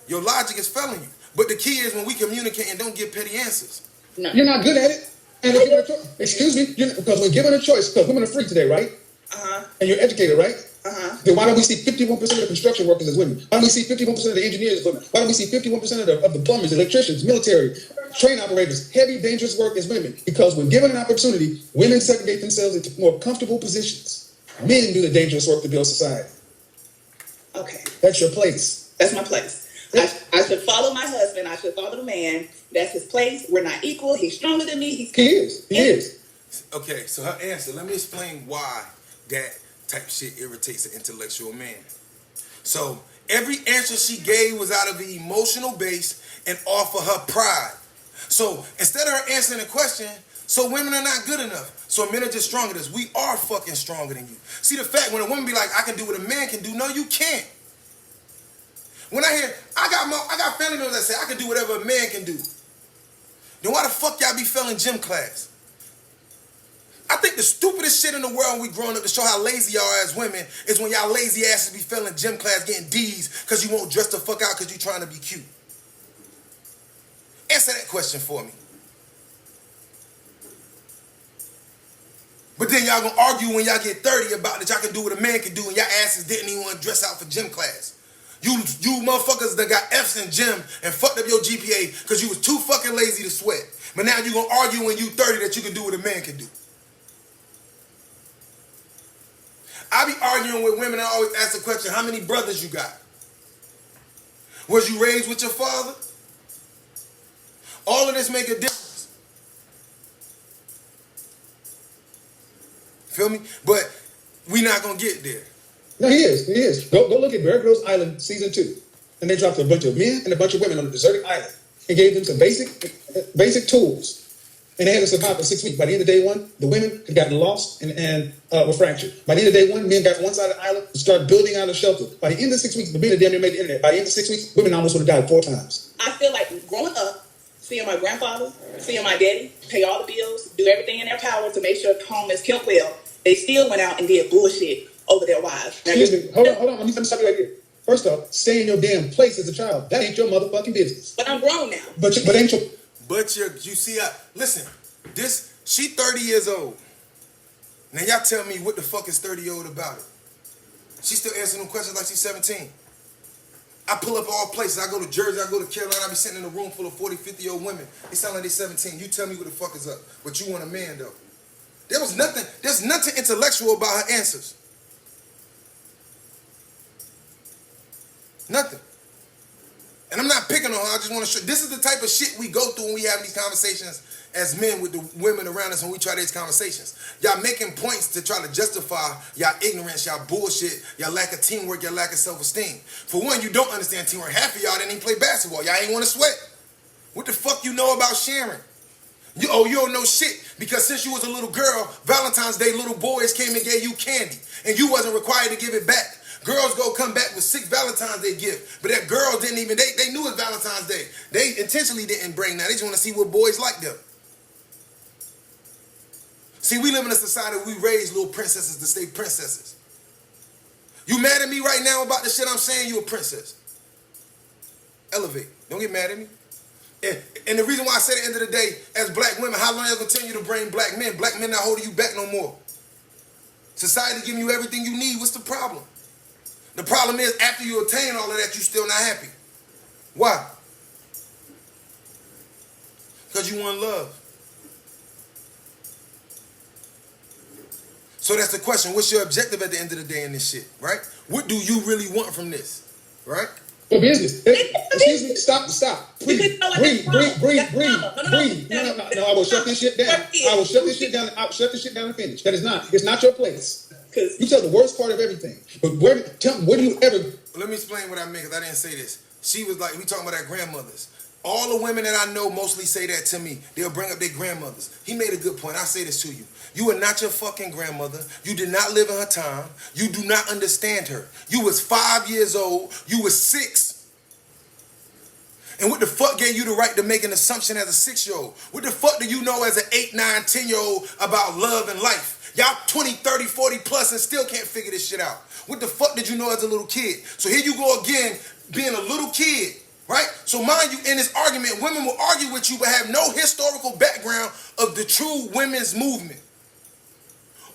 Your logic is failing you. But the key is when we communicate and don't give petty answers. No. You're not good at it. And we're given a choice. Excuse me, because we're given a choice, because women are free today, right? Uh-huh. And you're educated, right? Uh-huh. Then why don't we see 51% of the construction workers as women? Why don't we see 51% of the engineers as women? Why don't we see 51% of the plumbers, electricians, military, train operators, heavy, dangerous work as women? Because when given an opportunity, women segregate themselves into more comfortable positions. Men do the dangerous work to build society. Okay. That's your place. That's my place. I should follow my husband. I should follow the man. That's his place. We're not equal. He's stronger than me. He is. Okay, so her answer, let me explain why that type shit irritates an intellectual man. So every answer she gave was out of the emotional base and off of her pride. So instead of her answering the question, so women are not good enough, so men are just stronger than us. We are fucking stronger than you. See, the fact when a woman be like, I can do what a man can do, no, you can't. When I hear, I got family members that say I can do whatever a man can do. Then why the fuck y'all be failing gym class? I think the stupidest shit in the world when we growing up to show how lazy y'all are as women is when y'all lazy asses be failing gym class getting D's because you won't dress the fuck out because you trying to be cute. Answer that question for me. But then y'all gonna argue when y'all get 30 about that y'all can do what a man can do and y'all asses didn't even want to dress out for gym class. You motherfuckers that got F's in gym and fucked up your GPA because you was too fucking lazy to sweat. But now you gonna argue when you 30 that you can do what a man can do. I be arguing with women. I always ask the question, how many brothers you got? Was you raised with your father? All of this make a difference. Feel me? But we not gonna get there. No, he is. He is. Go look at Bear Grylls Island season 2, and they dropped a bunch of men and a bunch of women on a deserted island and gave them some basic tools, and they had to survive for 6 weeks. By the end of day 1, the women had gotten lost and were fractured. By the end of day 1, men got on one side of the island and started building out a shelter. By the end of 6 weeks, the men had damn near made the internet. By the end of 6 weeks, women almost would have died 4 times. I feel like growing up, seeing my grandfather, seeing my daddy pay all the bills, do everything in their power to make sure the home is kept well, they still went out and did bullshit over their wives. Excuse me. Hold on. Let me stop you right here. First off, stay in your damn place as a child. That ain't your motherfucking business. But I'm grown now. But ain't your... But you see, listen, she 30 years old. Now y'all tell me what the fuck is 30-year-old about it? She still answering them questions like she's 17. I pull up all places. I go to Jersey, I go to Carolina, I be sitting in a room full of 40, 50-year-old women. They sound like they 17. You tell me what the fuck is up. But you want a man though. There's nothing intellectual about her answers. Nothing. And I'm not picking on her. I just want to show. This is the type of shit we go through when we have these conversations as men with the women around us when we try these conversations. Y'all making points to try to justify y'all ignorance, y'all bullshit, y'all lack of teamwork, y'all lack of self-esteem. For one, you don't understand teamwork. Half of y'all didn't even play basketball. Y'all ain't want to sweat. What the fuck you know about sharing? You don't know shit because since you was a little girl, Valentine's Day, little boys came and gave you candy and you wasn't required to give it back. Girls go come back with 6 Valentine's Day gifts, but that girl didn't even, they knew it was Valentine's Day. They intentionally didn't bring that. They just want to see what boys like them. See, we live in a society where we raise little princesses to stay princesses. You mad at me right now about the shit I'm saying? You a princess. Elevate. Don't get mad at me. And the reason why I say at the end of the day, as black women, how long are you going to continue to bring black men? Black men not holding you back no more. Society giving you everything you need. What's the problem? The problem is, after you attain all of that, you still not happy. Why? Because you want love. So that's the question. What's your objective at the end of the day in this shit, right? What do you really want from this, right? For business. Excuse me. Stop. Breathe. No, I will shut this shit down. I will shut this shit down and finish. It's not your place. You tell the worst part of everything. But where do you ever... Let me explain what I mean, because I didn't say this. She was like, we talking about our grandmothers. All the women that I know mostly say that to me. They'll bring up their grandmothers. He made a good point. I say this to you. You are not your fucking grandmother. You did not live in her time. You do not understand her. You was 5 years old. You was 6. And what the fuck gave you the right to make an assumption as a 6-year-old? What the fuck do you know as an 8, 9, 10-year-old about love and life? Y'all 20, 30, 40 plus and still can't figure this shit out. What the fuck did you know as a little kid? So here you go again, being a little kid, right? So mind you, in this argument, women will argue with you but have no historical background of the true women's movement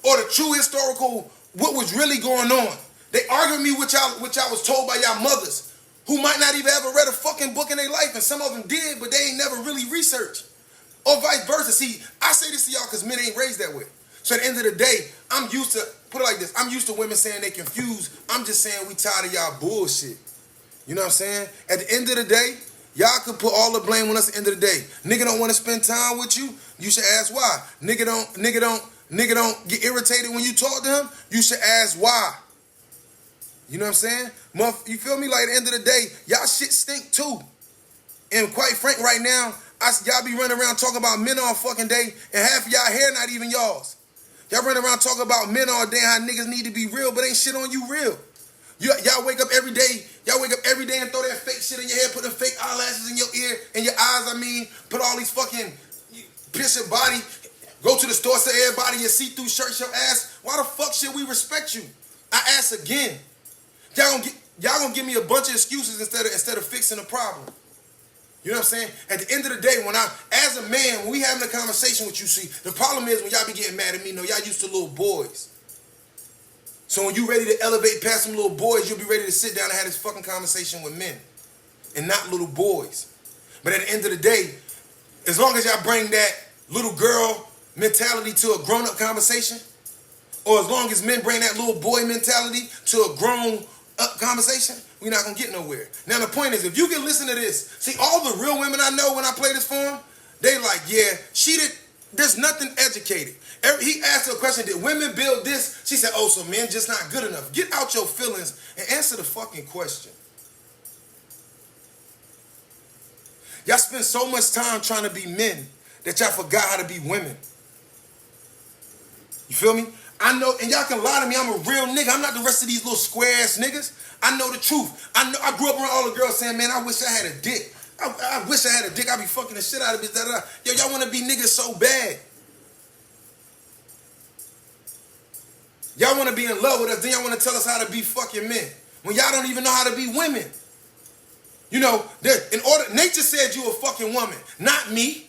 or the true historical, what was really going on. They argue with me which I was told by y'all mothers who might not even ever read a fucking book in their life, and some of them did, but they ain't never really researched. Or vice versa. See, I say this to y'all because men ain't raised that way. So at the end of the day, I'm used to, put it like this, I'm used to women saying they confused. I'm just saying we tired of y'all bullshit. You know what I'm saying? At the end of the day, y'all can put all the blame on us at the end of the day. Nigga don't want to spend time with you, you should ask why. Nigga don't get irritated when you talk to him, you should ask why. You know what I'm saying? You feel me? Like at the end of the day, y'all shit stink too. And quite frank right now, y'all be running around talking about men all fucking day, and half of y'all hair not even y'all's. Y'all running around talking about men all day, how niggas need to be real, but ain't shit on you real. Y'all wake up every day and throw that fake shit in your hair, put the fake eyelashes in your ear, in your eyes, put all these fucking, pierce your body, go to the store, say everybody your see-through shirt, your ass. Why the fuck should we respect you? I ask again. Y'all gonna give me a bunch of excuses instead of fixing the problem. You know what I'm saying? At the end of the day, as a man, when we having a conversation with you, see, the problem is when y'all be getting mad at me, y'all used to little boys. So when you ready to elevate past some little boys, you'll be ready to sit down and have this fucking conversation with men and not little boys. But at the end of the day, as long as y'all bring that little girl mentality to a grown-up conversation, or as long as men bring that little boy mentality to a grown-up conversation, we're not going to get nowhere. Now, the point is, if you can listen to this, see, all the real women I know when I play this for them, they like, yeah, there's nothing educated. He asked her a question, did women build this? She said, oh, so men just not good enough. Get out your feelings and answer the fucking question. Y'all spend so much time trying to be men that y'all forgot how to be women. You feel me? I know, and y'all can lie to me, I'm a real nigga. I'm not the rest of these little square ass niggas. I know the truth. I grew up around all the girls saying, man, I wish I had a dick. I wish I had a dick. I'd be fucking the shit out of bitch. Yo, y'all want to be niggas so bad. Y'all want to be in love with us, then y'all want to tell us how to be fucking men. When y'all don't even know how to be women. You know, nature said you a fucking woman, not me.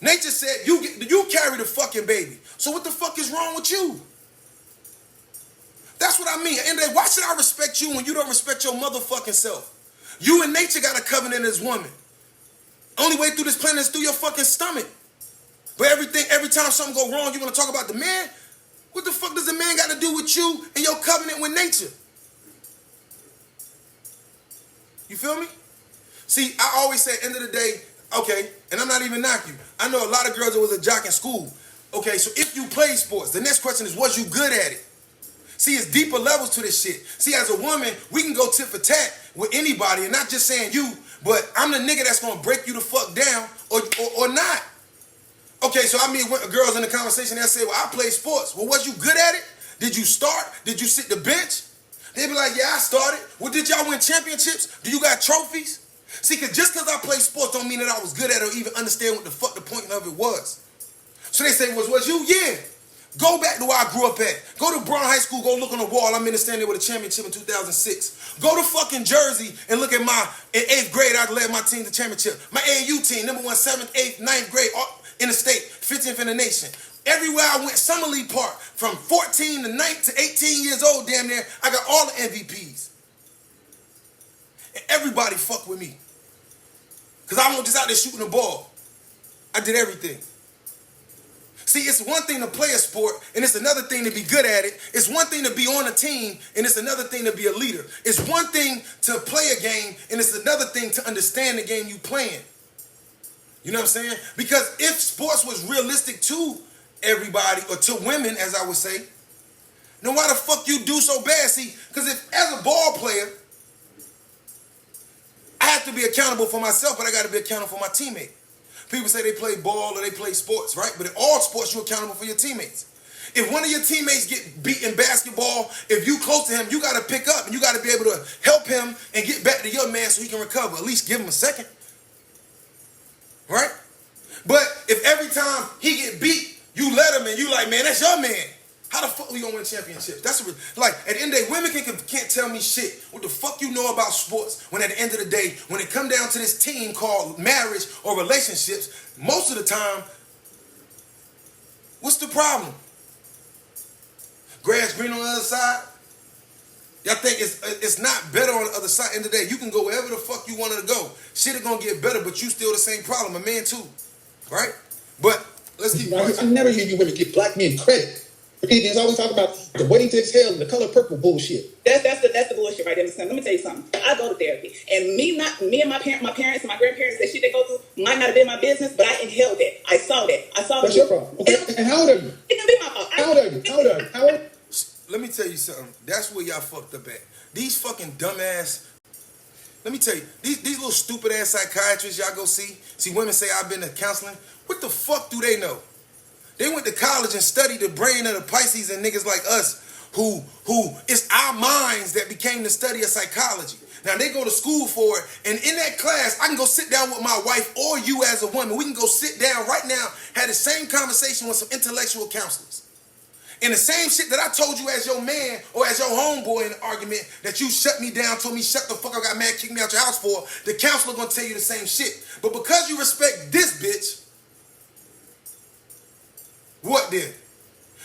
Nature said you carry the fucking baby. So what the fuck is wrong with you? That's what I mean. And then why should I respect you when you don't respect your motherfucking self? You and nature got a covenant as woman. Only way through this planet is through your fucking stomach. But every time something go wrong, you want to talk about the man? What the fuck does the man got to do with you and your covenant with nature? You feel me? See, I always say at the end of the day, okay, and I'm not even knocking you. I know a lot of girls that was a jock in school. Okay, so if you play sports, the next question is, was you good at it? See, it's deeper levels to this shit. See, as a woman, we can go tit for tat with anybody, and not just saying you, but I'm the nigga that's gonna break you the fuck down or not. Okay, so I meet girls in the conversation that say, well, I play sports. Well, was you good at it? Did you start? Did you sit the bench? They be like, yeah, I started. Well, did y'all win championships? Do you got trophies? See, just because I play sports don't mean that I was good at it or even understand what the fuck the point of it was. So they say, was you? Yeah. Go back to where I grew up at. Go to Brown High School, go look on the wall. I'm in the standing with a championship in 2006. Go to fucking Jersey and look at in 8th grade, I led my team to championship. My AAU team, number 1, 7th, 8th, 9th grade in the state, 15th in the nation. Everywhere I went, Summer League Park, from 14 to 9 to 18 years old, damn near, I got all the MVPs. And everybody fuck with me. Because I wasn't just out there shooting the ball. I did everything. See, it's one thing to play a sport, and it's another thing to be good at it. It's one thing to be on a team, and it's another thing to be a leader. It's one thing to play a game, and it's another thing to understand the game you playing. You know what I'm saying? Because if sports was realistic to everybody, or to women, as I would say, then why the fuck you do so bad? See, because if as a ball player, I have to be accountable for myself, but I got to be accountable for my teammate. People say they play ball or they play sports, right? But in all sports, you're accountable for your teammates. If one of your teammates get beat in basketball, if you close to him, you got to pick up and you got to be able to help him and get back to your man so he can recover. At least give him a second, right? But if every time he get beat, you let him and you like, man, that's your man. How the fuck we gonna win championships? That's like, at the end of the day, women can't tell me shit. What the fuck you know about sports when at the end of the day, when it come down to this team called marriage or relationships, most of the time, what's the problem? Grass green on the other side? Y'all think it's not better on the other side? At the end of the day, you can go wherever the fuck you wanted to go. Shit is gonna get better, but you still the same problem. A man too, right? But let's keep going. I never hear you women give black men credit. It's always talk about the waiting to exhale and the color purple bullshit. That's the bullshit right there. Let me tell you something. I go to therapy, and me and my parents, and my grandparents, that shit they go through might not have been my business, but I inhaled it. I saw that. That's your problem. Okay. And how old are you? It can be my fault. How old are you? How old? Let me tell you something. That's where y'all fucked up at. These fucking dumbass. Let me tell you, these little stupid ass psychiatrists y'all go see. See, women say I've been to counseling. What the fuck do they know? They went to college and studied the brain of the Pisces and niggas like us who it's our minds that became the study of psychology. Now they go to school for it, and in that class, I can go sit down with my wife or you as a woman. We can go sit down right now, have the same conversation with some intellectual counselors. And the same shit that I told you as your man or as your homeboy in an argument that you shut me down, told me shut the fuck up, got mad, kicked me out your house for, the counselor gonna tell you the same shit. But because you respect this bitch, what then?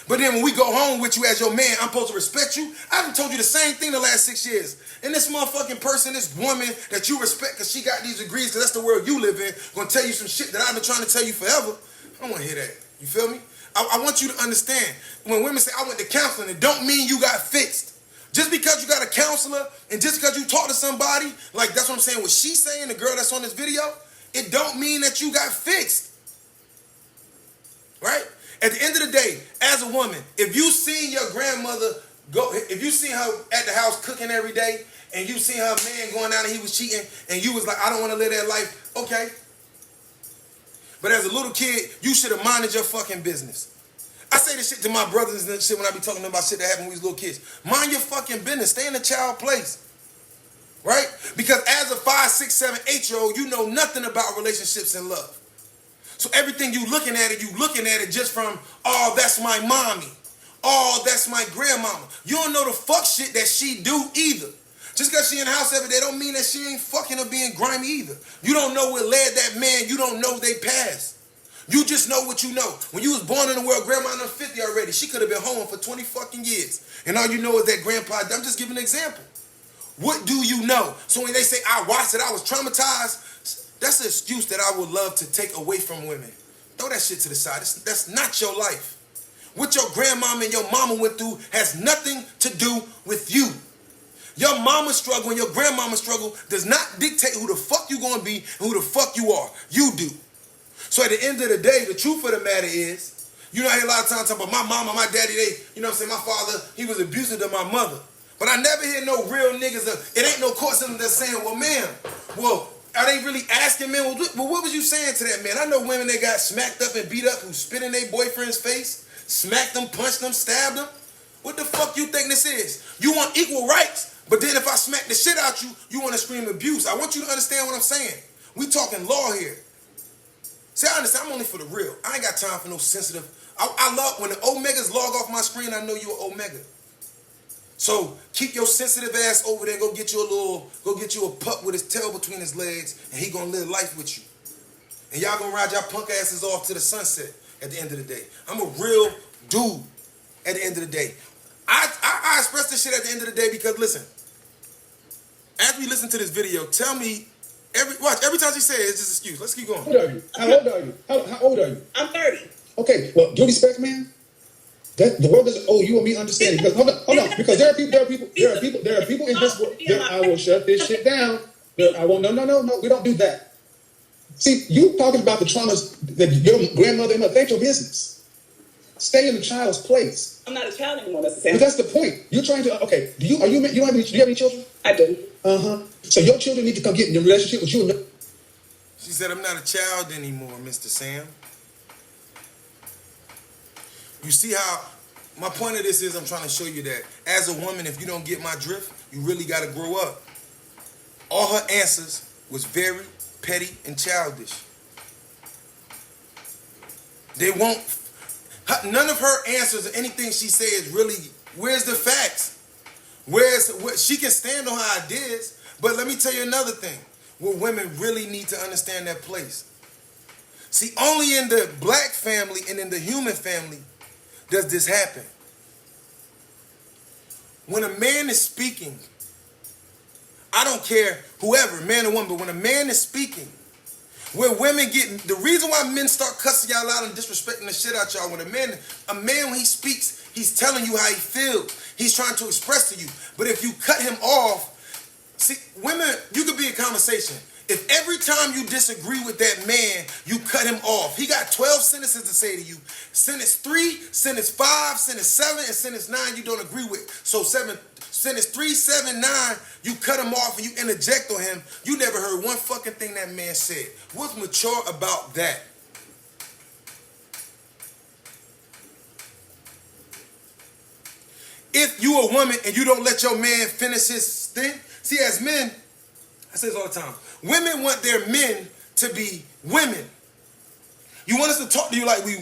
But then when we go home with you as your man, I'm supposed to respect you? I done told you the same thing the last 6 years. And this motherfucking person, this woman that you respect because she got these degrees, because that's the world you live in, gonna tell you some shit that I've been trying to tell you forever. I don't wanna hear that. You feel me? I want you to understand, when women say, I went to counseling, it don't mean you got fixed. Just because you got a counselor and just because you talk to somebody, like that's what I'm saying, what she's saying, the girl that's on this video, it don't mean that you got fixed. Right? At the end of the day, as a woman, if you seen your grandmother go, if you seen her at the house cooking every day, and you seen her man going out and he was cheating, and you was like, I don't want to live that life, okay. But as a little kid, you should have minded your fucking business. I say this shit to my brothers and shit when I be talking about shit that happened when we was little kids. Mind your fucking business. Stay in the child place. Right? Because as a 5, 6, 7, 8-year-old, you know nothing about relationships and love. So everything you looking at it just from, oh, that's my mommy. Oh, that's my grandmama. You don't know the fuck shit that she do either. Just because she in the house every day don't mean that she ain't fucking or being grimy either. You don't know what led that man. You don't know they past. You just know what you know. When you was born in the world, grandma done 50 already. She could have been home for 20 fucking years. And all you know is that grandpa, I'm just giving an example. What do you know? So when they say, I watched it, I was traumatized, that's an excuse that I would love to take away from women. Throw that shit to the side. That's not your life. What your grandmama and your mama went through has nothing to do with you. Your mama struggle and your grandmama struggle does not dictate who the fuck you gonna be and who the fuck you are. You do. So at the end of the day, the truth of the matter is, you know, I hear a lot of times talking about my mama, my daddy, they, you know what I'm saying, my father, he was abusive to my mother. But I never hear no real niggas, it ain't no court system that's saying, well, man, well, are they really asking men, well, what was you saying to that man? I know women that got smacked up and beat up who spit in their boyfriend's face, smacked them, punched them, stabbed them. What the fuck you think this is? You want equal rights? But then if I smack the shit out you, you want to scream abuse. I want you to understand what I'm saying. We talking law here. See, I understand. I'm only for the real. I ain't got time for no sensitive. I love when the Omegas log off my screen, I know you're an Omega. So keep your sensitive ass over there. Go get you a pup with his tail between his legs, and he gonna live life with you. And y'all gonna ride y'all punk asses off to the sunset at the end of the day. I'm a real dude at the end of the day. I express this shit at the end of the day because, listen, as we listen to this video, tell me, every time she says it's just an excuse. Let's keep going. How old are you? How old are you? How old are you? I'm 30. Okay, well, due respect, man. That the world doesn't owe you or me understanding. Because hold on, because there are people in this world. I will shut this shit down. I won't. No. We don't do that. See, you talking about the traumas that your grandmother and mother. That's your business. Stay in the child's place. I'm not a child anymore, Mr. Sam. But that's the point. You're trying to. Okay. Do you have any children? I do. So your children need to come get in a relationship with you. She said, I'm not a child anymore, Mr. Sam. You see how, my point of this is I'm trying to show you that as a woman, if you don't get my drift, you really got to grow up. All her answers was very petty and childish. None of her answers or anything she says really, where's the facts? She can stand on her ideas, but let me tell you another thing. Where women really need to understand their place. See, only in the black family and in the human family does this happen. When a man is speaking, I don't care whoever, man or woman, but when a man is speaking, where women get, the reason why men start cussing y'all out and disrespecting the shit out y'all, when a man when he speaks, he's telling you how he feels. He's trying to express to you. But if you cut him off, see, women, you could be in conversation. If every time you disagree with that man, you cut him off, he got 12 sentences to say to you. Sentence 3, sentence 5, sentence 7, and sentence 9 you don't agree with. So sentence 3, 7, 9, you cut him off and you interject on him. You never heard one fucking thing that man said. What's mature about that? If you a woman and you don't let your man finish his thing, see, as men, I say this all the time, women want their men to be women. You want us to talk to you like we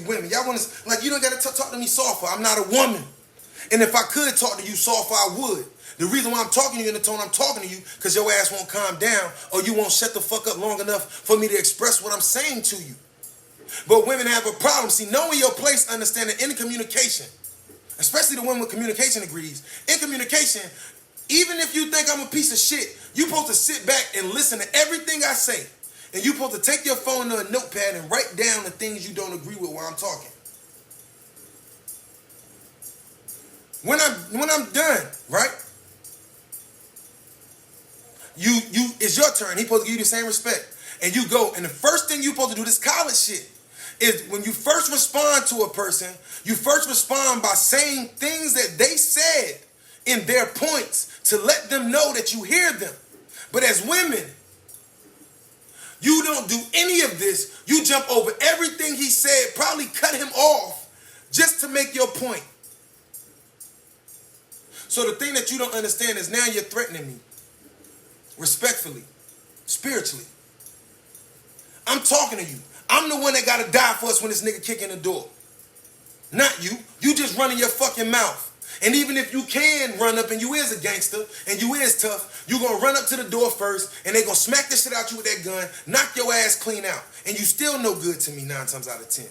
women. Y'all want us like you don't gotta talk to me softer. I'm not a woman. And if I could talk to you softer, I would. The reason why I'm talking to you in the tone I'm talking to you, because your ass won't calm down or you won't shut the fuck up long enough for me to express what I'm saying to you. But women have a problem. See, knowing your place, understanding in communication, especially the women with communication degrees, in communication, even if you think I'm a piece of shit, you're supposed to sit back and listen to everything I say. And you're supposed to take your phone to a notepad and write down the things you don't agree with while I'm talking. When I'm done, right? It's your turn. He's supposed to give you the same respect. And you go, and the first thing you're supposed to do, this college shit, is when you first respond to a person, you first respond by saying things that they said in their points to let them know that you hear them. But as women, you don't do any of this. You jump over everything he said, probably cut him off just to make your point. So the thing that you don't understand is now you're threatening me. Respectfully. Spiritually. I'm talking to you. I'm the one that gotta die for us when this nigga kick in the door. Not you. You just running your fucking mouth. And even if you can run up and you is a gangster and you is tough, you gonna run up to the door first and they gonna smack this shit out you with that gun, knock your ass clean out. And you still no good to me 9 times out of 10.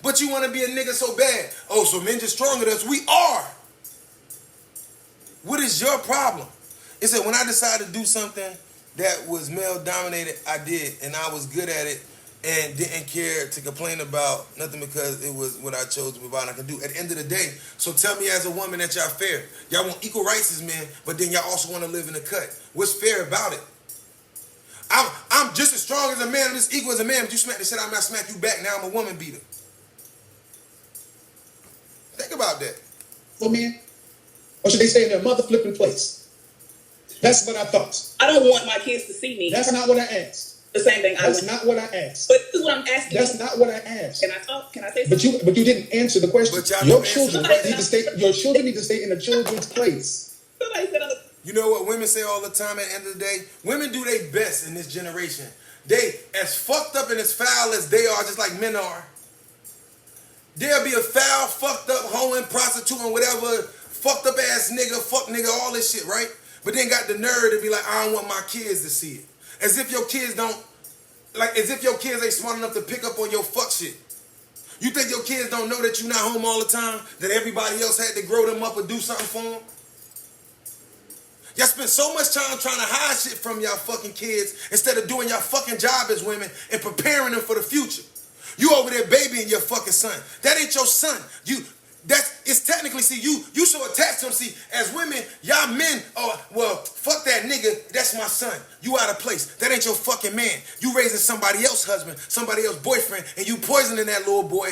But you wanna be a nigga so bad. Oh, so men just stronger than us. We are. What is your problem? It said when I decided to do something that was male dominated, I did, and I was good at it and didn't care to complain about nothing because it was what I chose to provide and I can do. At the end of the day, so tell me as a woman that y'all fair. Y'all want equal rights as men, but then y'all also want to live in the cut. What's fair about it? I'm just as strong as a man, I'm just equal as a man, but you smack the shit out of me, I smack you back, now I'm a woman beater. Think about that. For men? Or should they stay in their mother flipping place? That's what I thought. I don't want my kids to see me. That's not what I asked. The same thing. That's not what I asked. But this is what I'm asking. That's not what I asked. Can I talk? Can I say something? But you didn't answer the question. Your children need to stay. Your children need to stay in the children's place. Somebody said other. You know what women say all the time at the end of the day? Women do their best in this generation. They, as fucked up and as foul as they are, just like men are, there'll be a foul, fucked up, hoeing, prostituting, whatever, fucked up ass nigga, fuck nigga, all this shit, right? But then got the nerve to be like, I don't want my kids to see it. As if your kids don't, like, as if your kids ain't smart enough to pick up on your fuck shit. You think your kids don't know that you're not home all the time? That everybody else had to grow them up or do something for them? Y'all spend so much time trying to hide shit from y'all fucking kids instead of doing y'all fucking job as women and preparing them for the future. You over there babying your fucking son. That ain't your son. It's technically, see, you so attached to him. See, as women, y'all men, well, fuck that nigga, that's my son. You out of place. That ain't your fucking man. You raising somebody else's husband, somebody else's boyfriend, and you poisoning that little boy,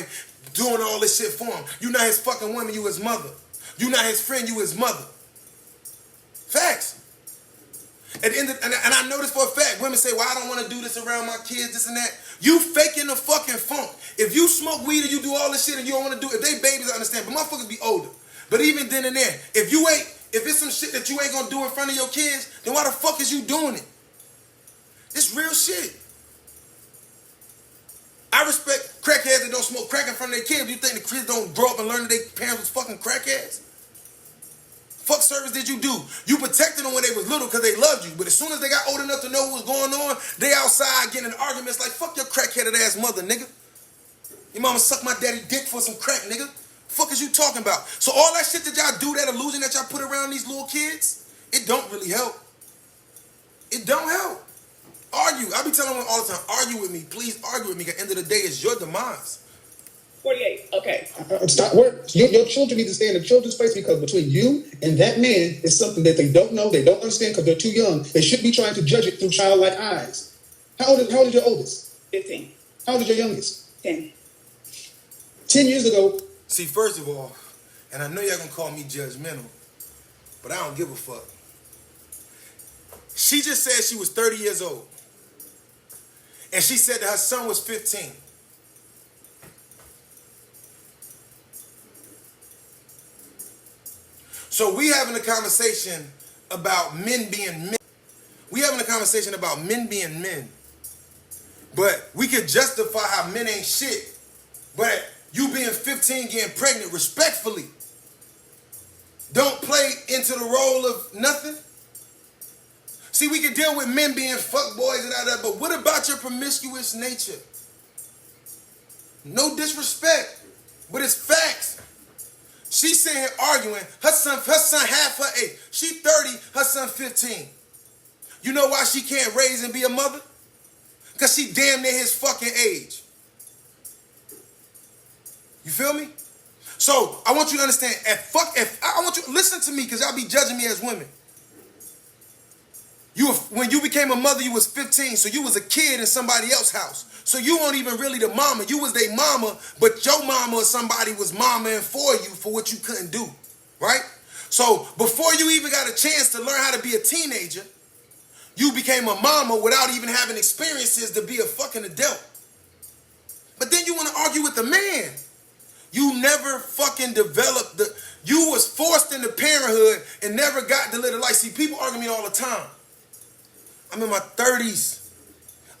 doing all this shit for him. You not his fucking woman, you his mother. You not his friend, you his mother. Facts. At the end of, and I know this for a fact. Women say, well, I don't want to do this around my kids, this and that. You faking the fucking funk. If you smoke weed or you do all this shit and you don't want to do it, if they babies, I understand. But motherfuckers be older. But even then and there, if it's some shit that you ain't going to do in front of your kids, then why the fuck is you doing it? It's real shit. I respect crackheads that don't smoke crack in front of their kids. Do you think the kids don't grow up and learn that their parents was fucking crackheads? Fuck service did you do? You protected them when they was little because they loved you. But as soon as they got old enough to know what was going on, they outside getting in arguments like, fuck your crackheaded ass mother, nigga. Your mama sucked my daddy dick for some crack, nigga. Fuck is you talking about? So all that shit that y'all do, that illusion that y'all put around these little kids, it don't really help. It don't help. Argue. I be telling them all the time, argue with me. Please argue with me. At the end of the day, it's your demise. 48. Okay. Stop. Your children need to stay in the children's place because between you and that man is something that they don't know, they don't understand because they're too young. They should be trying to judge it through childlike eyes. How old is your oldest? 15. How old is your youngest? 10. 10 years ago. See, first of all, and I know y'all gonna call me judgmental, but I don't give a fuck. She just said she was 30 years old. And she said that her son was 15. So we having a conversation about men being men. We having a conversation about men being men. But we could justify how men ain't shit. But you being 15 getting pregnant respectfully don't play into the role of nothing. See, we can deal with men being fuckboys and all that, but what about your promiscuous nature? No disrespect, but it's facts. She's sitting here arguing. Her son half her age. She 30, her son 15. You know why she can't raise and be a mother? Because she damn near his fucking age. You feel me? So I want you to understand. I want you to listen to me, because y'all be judging me as women. When you became a mother, you was 15, so you was a kid in somebody else's house. So you weren't even really the mama. You was their mama, but your mama or somebody was mamaing for you for what you couldn't do, right? So before you even got a chance to learn how to be a teenager, you became a mama without even having experiences to be a fucking adult. But then you want to argue with the man. You never fucking developed you was forced into parenthood and never got to live the life. See, people argue with me all the time. I'm in my 30s.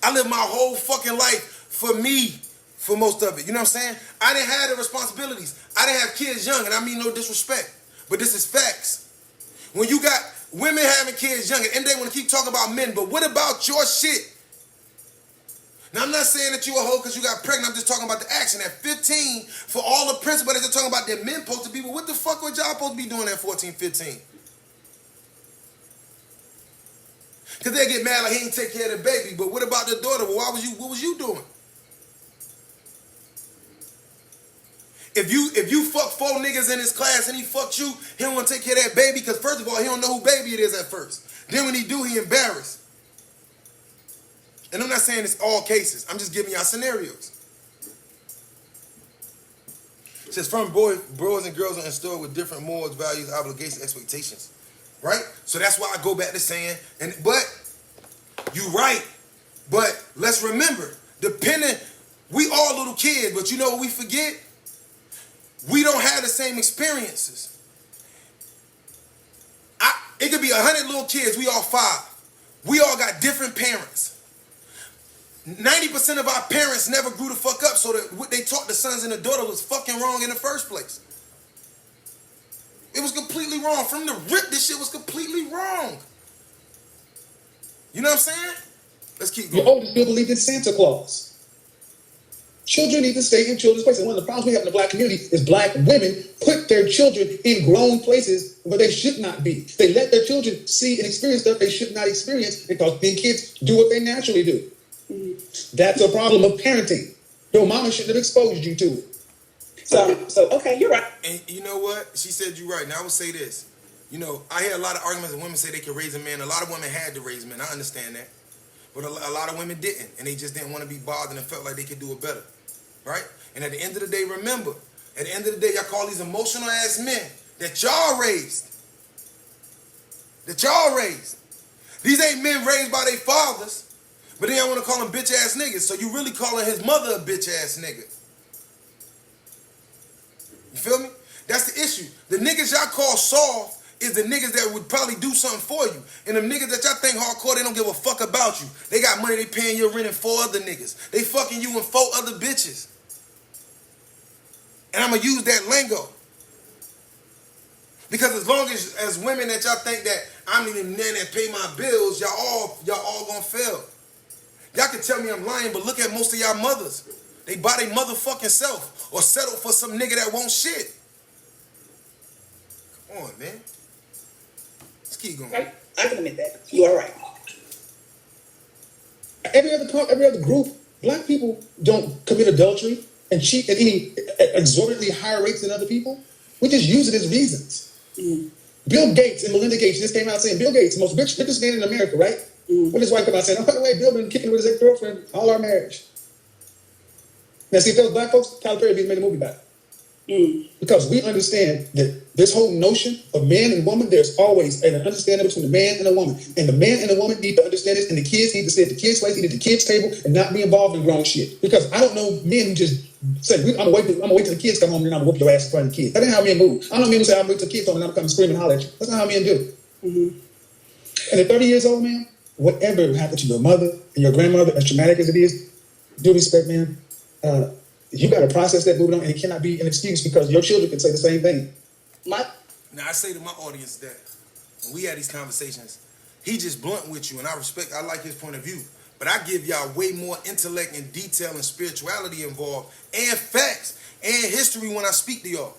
I lived my whole fucking life for me, for most of it. You know what I'm saying? I didn't have the responsibilities. I didn't have kids young, and I mean no disrespect. But this is facts. When you got women having kids young, and they want to keep talking about men, but what about your shit? Now, I'm not saying that you a hoe because you got pregnant. I'm just talking about the action. At 15, for all the principles that they're talking about that men supposed to be, but what the fuck would y'all supposed to be doing at 14, 15? Because they get mad like he ain't take care of the baby. But what about the daughter? Well, what was you doing? If you fuck 4 niggas in his class and he fucked you, he don't want to take care of that baby because first of all, he don't know who baby it is at first. Then when he do, he embarrassed. And I'm not saying it's all cases. I'm just giving y'all scenarios. It says from boys and girls are instilled with different morals, values, obligations, expectations. Right? So that's why I go back to saying, but you right. But let's remember, we all little kids, but you know what we forget? We don't have the same experiences. It could be 100 little kids, we all 5. We all got different parents. 90% of our parents never grew the fuck up, so that what they taught the sons and the daughter was fucking wrong in the first place. It was completely wrong. From the rip, this shit was completely wrong. You know what I'm saying? Let's keep going. Your oldest still believed in Santa Claus. Children need to stay in children's places. And one of the problems we have in the black community is black women put their children in grown places where they should not be. They let their children see and experience stuff they should not experience because then kids do what they naturally do. That's a problem of parenting. Your mama shouldn't have exposed you to it. So okay, you're right. And you know what? She said you're right. Now I will say this. You know, I hear a lot of arguments that women say they can raise a man. A lot of women had to raise men. I understand that. But a lot of women didn't. And they just didn't want to be bothered and felt like they could do it better. Right? And at the end of the day, remember, at the end of the day, y'all call these emotional ass men that y'all raised. These ain't men raised by their fathers, but then y'all want to call them bitch ass niggas. So you really calling his mother a bitch ass nigga. You feel me? That's the issue. The niggas y'all call soft is the niggas that would probably do something for you. And the niggas that y'all think hardcore, they don't give a fuck about you. They got money, they paying your rent and 4 other niggas. They fucking you and 4 other bitches. And I'm going to use that lingo. Because as long as women that y'all think that I'm the man that pay my bills, y'all all going to fail. Y'all can tell me I'm lying, but look at most of y'all mothers. They buy their motherfucking self or settle for some nigga that won't shit. Come on, man. Let's keep going. I can admit that. You are right. Every other group, black people don't commit adultery and cheat at any exorbitantly higher rates than other people. We just use it as reasons. Mm. Bill Gates and Melinda Gates just came out saying, Bill Gates, the most richest man in America, right? Mm. When his wife came out saying, oh, by the way, Bill been kicking with his ex-girlfriend all our marriage. Now, see, if those black folks, Tyler Perry made a movie about it. Mm. Because we understand that this whole notion of man and woman, there's always an understanding between the man and the woman. And the man and the woman need to understand this, and the kids need to sit at the kids' place, eat at the kids' table, and not be involved in grown shit. Because I don't know men who just say, I'm gonna wait till the kids come home and I'm gonna whoop your ass in front of the kids. That ain't how men move. I don't know men who say, I'm gonna wait till the kids come and I'm gonna come scream and holler at you. That's not how men do. Mm-hmm. And at 30 years old, man, whatever happened to your mother and your grandmother, as traumatic as it is, due respect, man, you got to process that moving on, and it cannot be an excuse because your children can say the same thing. Now, I say to my audience that when we have these conversations, he just blunt with you, and I like his point of view. But I give y'all way more intellect and detail and spirituality involved, and facts and history when I speak to y'all.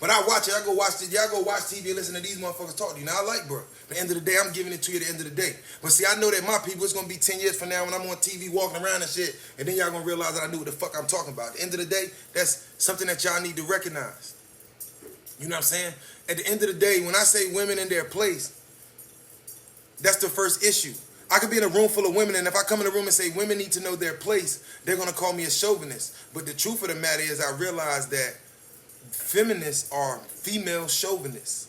But I watch it. I go watch it. Y'all go watch TV and listen to these motherfuckers talk to you. Now, I like bro. At the end of the day, I'm giving it to you at the end of the day. But see, I know that my people, it's going to be 10 years from now when I'm on TV walking around and shit, and then y'all going to realize that I knew what the fuck I'm talking about. At the end of the day, that's something that y'all need to recognize. You know what I'm saying? At the end of the day, when I say women in their place, that's the first issue. I could be in a room full of women, and if I come in a room and say women need to know their place, they're going to call me a chauvinist. But the truth of the matter is I realize that feminists are female chauvinists.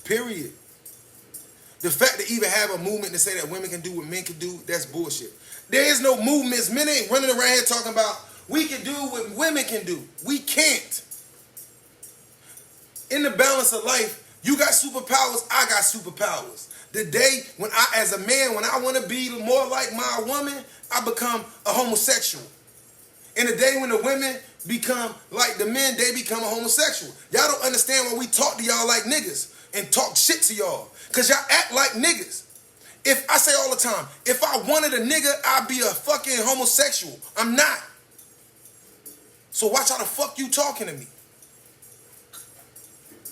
Period. The fact to even have a movement to say that women can do what men can do, that's bullshit. There is no movements. Men ain't running around here talking about we can do what women can do. We can't. In the balance of life, you got superpowers, I got superpowers. The day when I, as a man, when I want to be more like my woman, I become a homosexual. And the day when the women become like the men, they become a homosexual. Y'all don't understand why we talk to y'all like niggas and talk shit to y'all. Because y'all act like niggas. If I say all the time, if I wanted a nigga, I'd be a fucking homosexual. I'm not. So watch how the fuck you talking to me.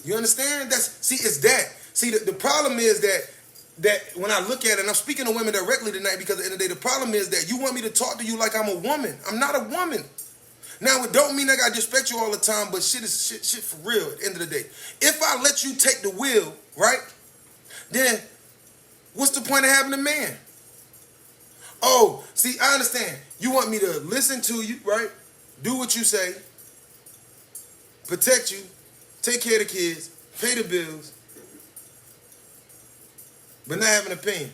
You understand? It's that. See, the problem is that when I look at it, and I'm speaking to women directly tonight because at the end of the day, the problem is that you want me to talk to you like I'm a woman. I'm not a woman. Now, it don't mean I gotta disrespect you all the time, but shit is shit for real at the end of the day. If I let you take the wheel, right, then what's the point of having a man? Oh, see, I understand. You want me to listen to you, right? Do what you say, protect you, take care of the kids, pay the bills, but not have an opinion.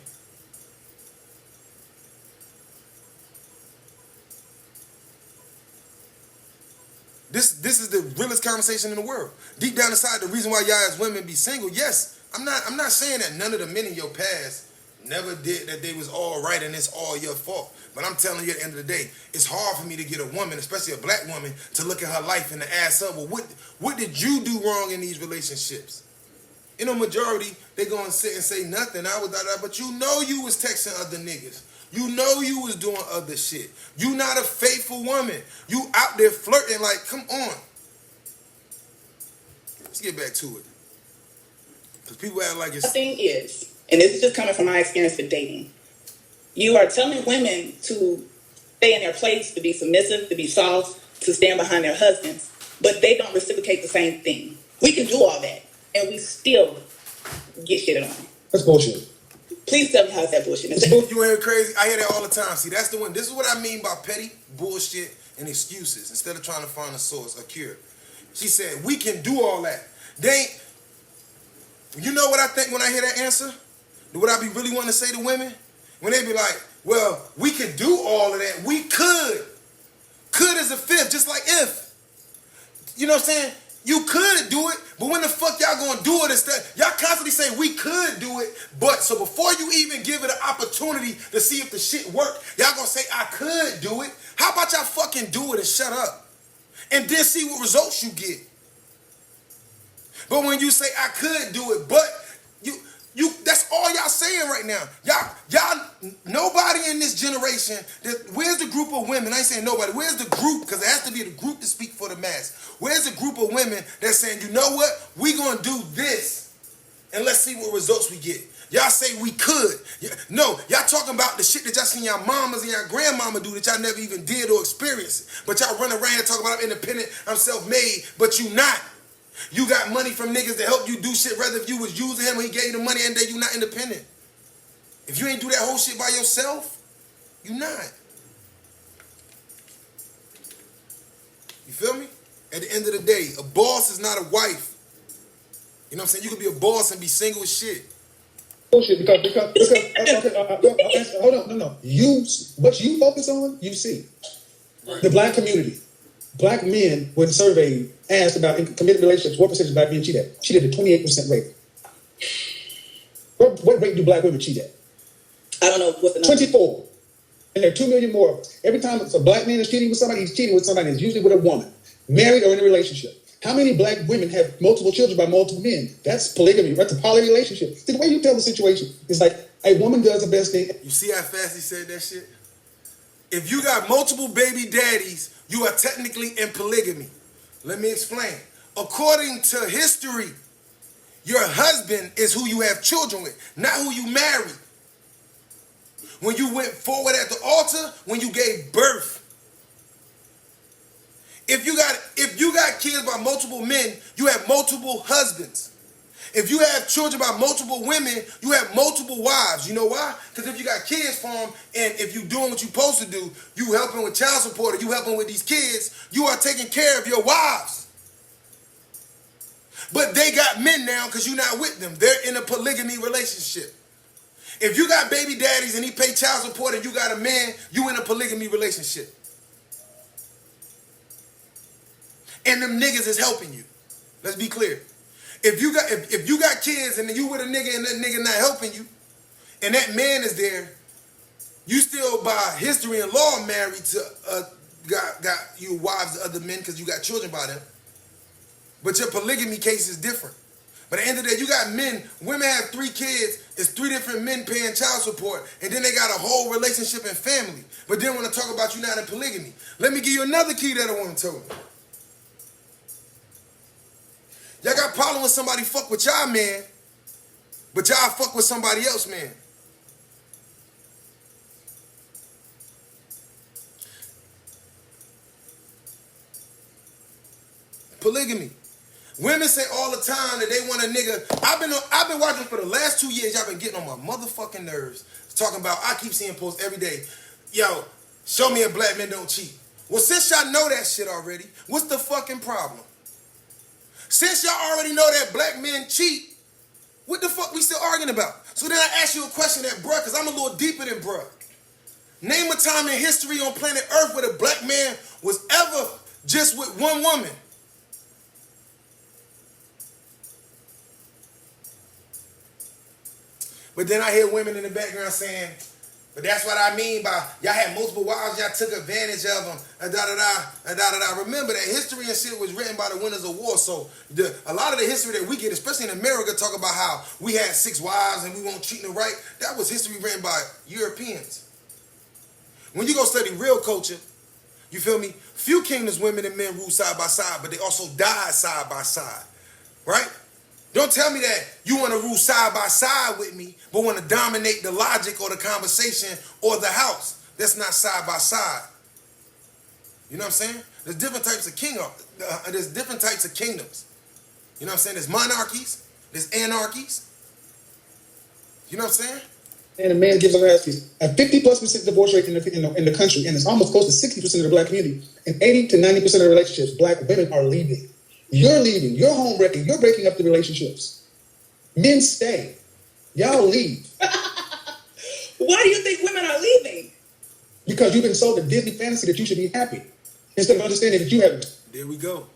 This is the realest conversation in the world. Deep down inside, the reason why y'all as women be single, yes, I'm not saying that none of the men in your past never did, that they was all right and it's all your fault. But I'm telling you at the end of the day, it's hard for me to get a woman, especially a black woman, to look at her life and to ask her, well, what did you do wrong in these relationships? You know, majority, they go and sit and say nothing. But you know you was texting other niggas. You know you was doing other shit. You not a faithful woman. You out there flirting like, come on. Let's get back to it. Because people act like it's... The thing is, and this is just coming from my experience with dating, you are telling women to stay in their place, to be submissive, to be soft, to stand behind their husbands, but they don't reciprocate the same thing. We can do all that, and we still get shitted on. That's bullshit. Please tell me how is that bullshit? You hear crazy? I hear that all the time. See, that's the one. This is what I mean by petty bullshit and excuses instead of trying to find a source, a cure. She said, we can do all that. They ain't... You know what I think when I hear that answer? What I be really wanting to say to women? When they be like, well, we could do all of that. We could. Could is a fifth, just like if. You know what I'm saying? You could do it, but when the fuck y'all gonna do it instead? Y'all constantly say we could do it, but so before you even give it an opportunity to see if the shit work, y'all gonna say I could do it. How about y'all fucking do it and shut up? And then see what results you get. But when you say I could do it, but you that's all y'all saying right now. Y'all nobody in this generation, where's the group of women? I ain't saying nobody. Where's the group? Because it has to be the group to speak for the mass. Where's the group of women that's saying, you know what? We gonna do this and let's see what results we get. Y'all say we could. No, y'all talking about the shit that y'all seen y'all mamas and y'all grandmama do that y'all never even did or experienced. But y'all run around and talk about I'm independent, I'm self-made, but you not. You got money from niggas to help you do shit, rather if you was using him or he gave you the money and then you not independent. If you ain't do that whole shit by yourself, you not. You feel me? At the end of the day, a boss is not a wife. You know what I'm saying? You could be a boss and be single as shit. Bullshit, because hold on, no. What you focus on, you see. Right. The black community. Black men, when surveyed, asked about committed relationships, what percentage of black men cheat at? Cheated at 28% rate. What rate do black women cheat at? I don't know what's the number. 24. And there are 2 million more. Every time a black man is cheating with somebody, he's cheating with somebody. It's usually with a woman, married or in a relationship. How many black women have multiple children by multiple men? That's polygamy. That's a poly relationship. See, the way you tell the situation is like a woman does the best thing. You see how fast he said that shit? If you got multiple baby daddies, you are technically in polygamy. Let me explain. According to history, your husband is who you have children with, not who you married. When you went forward at the altar, when you gave birth. If you got kids by multiple men, you have multiple husbands. If you have children by multiple women, you have multiple wives. You know why? Because if you got kids for them, and if you doing what you're supposed to do, you helping with child support, or you helping with these kids, you are taking care of your wives. But they got men now because you're not with them. They're in a polygamy relationship. If you got baby daddies and he pay child support and you got a man, you in a polygamy relationship. And them niggas is helping you. Let's be clear. If you got kids and you with a nigga and that nigga not helping you, and that man is there, you still by history and law married to got you wives to other men because you got children by them. But your polygamy case is different. But at the end of the day, you got men, women have 3 kids, it's 3 different men paying child support, and then they got a whole relationship and family. But then want to talk about you not in polygamy. Let me give you another key that I want to tell you. Y'all got a problem with somebody fuck with y'all man, but y'all fuck with somebody else man. Polygamy. Women say all the time that they want a nigga. I've been watching for the last 2 years. Y'all been getting on my motherfucking nerves. Talking about, I keep seeing posts every day. Yo, show me a black man don't cheat. Well, since y'all know that shit already, what's the fucking problem? Since y'all already know that black men cheat, what the fuck we still arguing about? So then I ask you a question that bruh, because I'm a little deeper than bruh. Name a time in history on planet Earth where the black man was ever just with one woman. But then I hear women in the background saying, but that's what I mean by y'all had multiple wives, y'all took advantage of them, Remember that history and shit was written by the winners of war. So a lot of the history that we get, especially in America, talk about how we had 6 wives and we won't treat them right. That was history written by Europeans. When you go study real culture, you feel me? Few kingdoms, women and men rule side by side, but they also died side by side, right? Don't tell me that you want to rule side by side with me, but want to dominate the logic or the conversation or the house. That's not side by side. You know what I'm saying? There's different types of there's different types of kingdoms. You know what I'm saying? There's monarchies. There's anarchies. You know what I'm saying? And a man gives up asking a 50+% divorce rate in the country, and it's almost close to 60% of the black community. And 80 to 90% of the relationships, black women are leaving. You're leaving. You're home wrecking. You're breaking up the relationships. Men stay. Y'all leave. Why do you think women are leaving? Because you've been sold a Disney fantasy that you should be happy, instead of understanding that you haven't. There we go.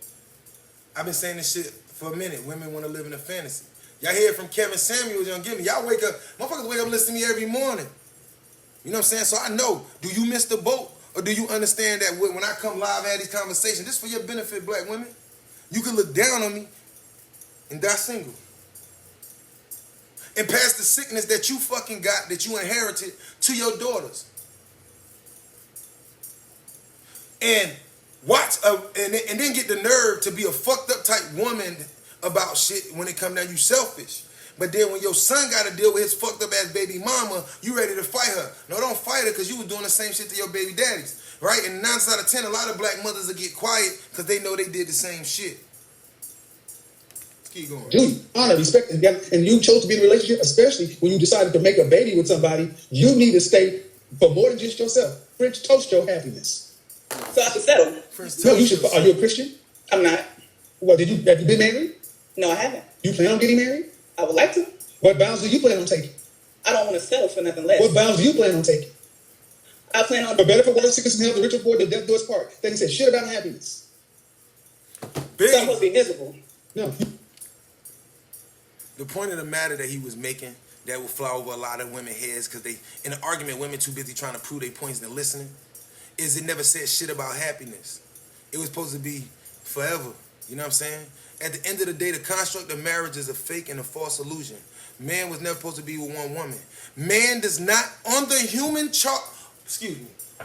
I've been saying this shit for a minute. Women want to live in a fantasy. Y'all hear it from Keven Samuels, Young Gimme. Y'all wake up, motherfuckers wake up and listen to me every morning. You know what I'm saying? So I know, do you miss the boat? Or do you understand that when I come live and have these conversations, this is for your benefit, black women. You can look down on me and die single. And pass the sickness that you fucking got, that you inherited, to your daughters. And watch, and then get the nerve to be a fucked up type woman about shit when it come down, you selfish. But then when your son got to deal with his fucked up ass baby mama, you ready to fight her. No, don't fight her because you was doing the same shit to your baby daddies. Right? And 9 out of 10, a lot of black mothers will get quiet because they know they did the same shit. Let's keep going. Duty, honor, respect, and you chose to be in a relationship, especially when you decided to make a baby with somebody, you need to stay for more than just yourself. French toast your happiness. So I should settle. No, you should. Are you a Christian? I'm not. Well, have you been married? No, I haven't. You plan on getting married? I would like to. What vows do you plan on taking? I don't want to settle for nothing less. What vows do you plan on taking? I plan on... For better, for worse, sickness and health, the rich or poor, the death do us part. They can say shit about happiness. Big. So I'm supposed to be miserable. No. The point of the matter that he was making that will fly over a lot of women's heads because they, in an argument, women too busy trying to prove their points than listening, is it never said shit about happiness. It was supposed to be forever. You know what I'm saying? At the end of the day, the construct of marriage is a fake and a false illusion. Man was never supposed to be with one woman. Man does not, on the human chart,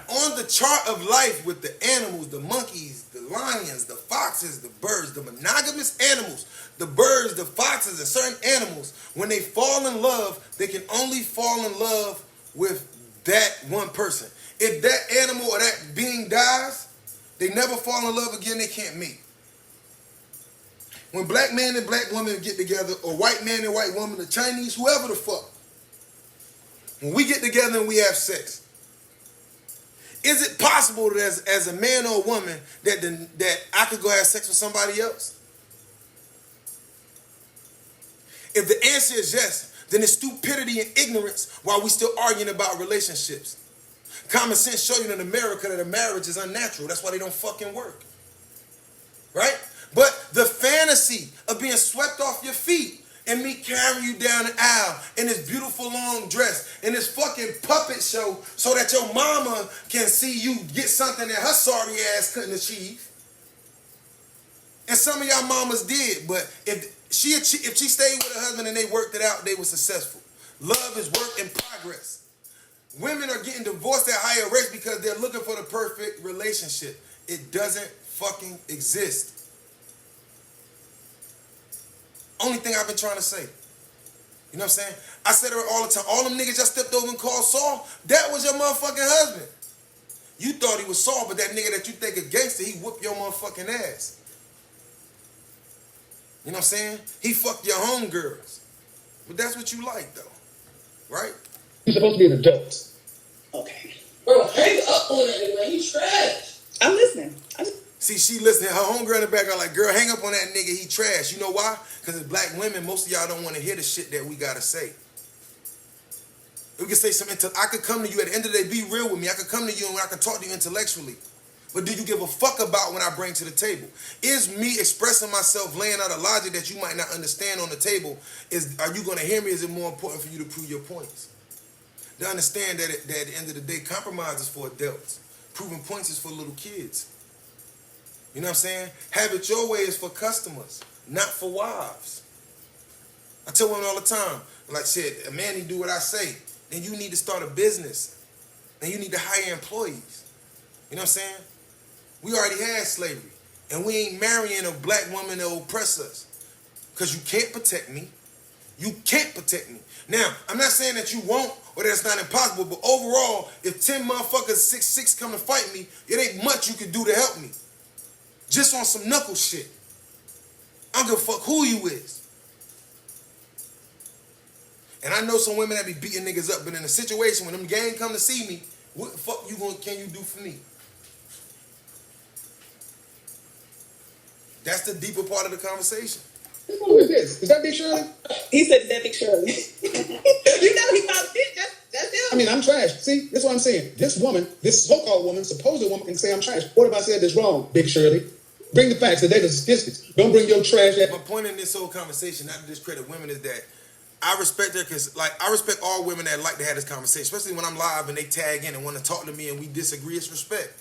on the chart of life with the animals, the monkeys, the lions, the foxes, the birds, the monogamous animals, the birds, the foxes, and certain animals, when they fall in love, they can only fall in love with that one person. If that animal or that being dies, they never fall in love again, they can't mate. When black man and black woman get together, or white man and white woman, or Chinese, whoever the fuck, when we get together and we have sex, is it possible that as a man or a woman that I could go have sex with somebody else? If the answer is yes, then it's stupidity and ignorance while we still arguing about relationships. Common sense show you in America that a marriage is unnatural. That's why they don't fucking work. Right? But the fantasy of being swept off your feet and me carrying you down the aisle in this beautiful long dress in this fucking puppet show so that your mama can see you get something that her sorry ass couldn't achieve. And some of y'all mamas did, but if she stayed with her husband and they worked it out, they were successful. Love is work in progress. Women are getting divorced at higher rates because they're looking for the perfect relationship. It doesn't fucking exist. Only thing I've been trying to say. You know what I'm saying? I said it all the time. All them niggas y'all stepped over and called Saul, that was your motherfucking husband. You thought he was Saul, but that nigga that you think a gangster, he whooped your motherfucking ass. You know what I'm saying? He fucked your homegirls. But that's what you like, though. Right? You're supposed to be an adult. Okay. Bro, hang up on that nigga, man. He's trash. I'm listening. See, she listening. Her homegirl in the background like, girl, hang up on that nigga. He trash. You know why? Because as black women, most of y'all don't want to hear the shit that we got to say. We can say something. I could come to you at the end of the day, be real with me. I could come to you and I could talk to you intellectually. But do you give a fuck about what I bring to the table? Is me expressing myself, laying out a logic that you might not understand on the table, are you going to hear me? Is it more important for you to prove your points? To understand that at the end of the day, compromise is for adults. Proving points is for little kids. You know what I'm saying? Have it your way is for customers, not for wives. I tell women all the time, like shit, a man need to do what I say. Then you need to start a business. Then you need to hire employees. You know what I'm saying? We already had slavery. And we ain't marrying a black woman that will oppress us. Because you can't protect me. You can't protect me. Now, I'm not saying that you won't or that it's not impossible, but overall, if 10 motherfuckers 6'6" come to fight me, it ain't much you can do to help me. Just on some knuckle shit. I don't give a fuck who you is. And I know some women that be beating niggas up, but in a situation when them gang come to see me, what the fuck can you do for me? That's the deeper part of the conversation. Who is this? Is that Big Shirley? He said that Big Shirley. You know he found it. That's him. I mean, I'm trash. See, that's what I'm saying. This woman, this so-called woman, supposed woman, can say I'm trash. What if I said this wrong, Big Shirley? Bring the facts, the data, the statistics. Don't bring your trash. My point in this whole conversation, not to discredit women, is that I respect her because, like, I respect all women that like to have this conversation, especially when I'm live and they tag in and want to talk to me and we disagree. It's respect.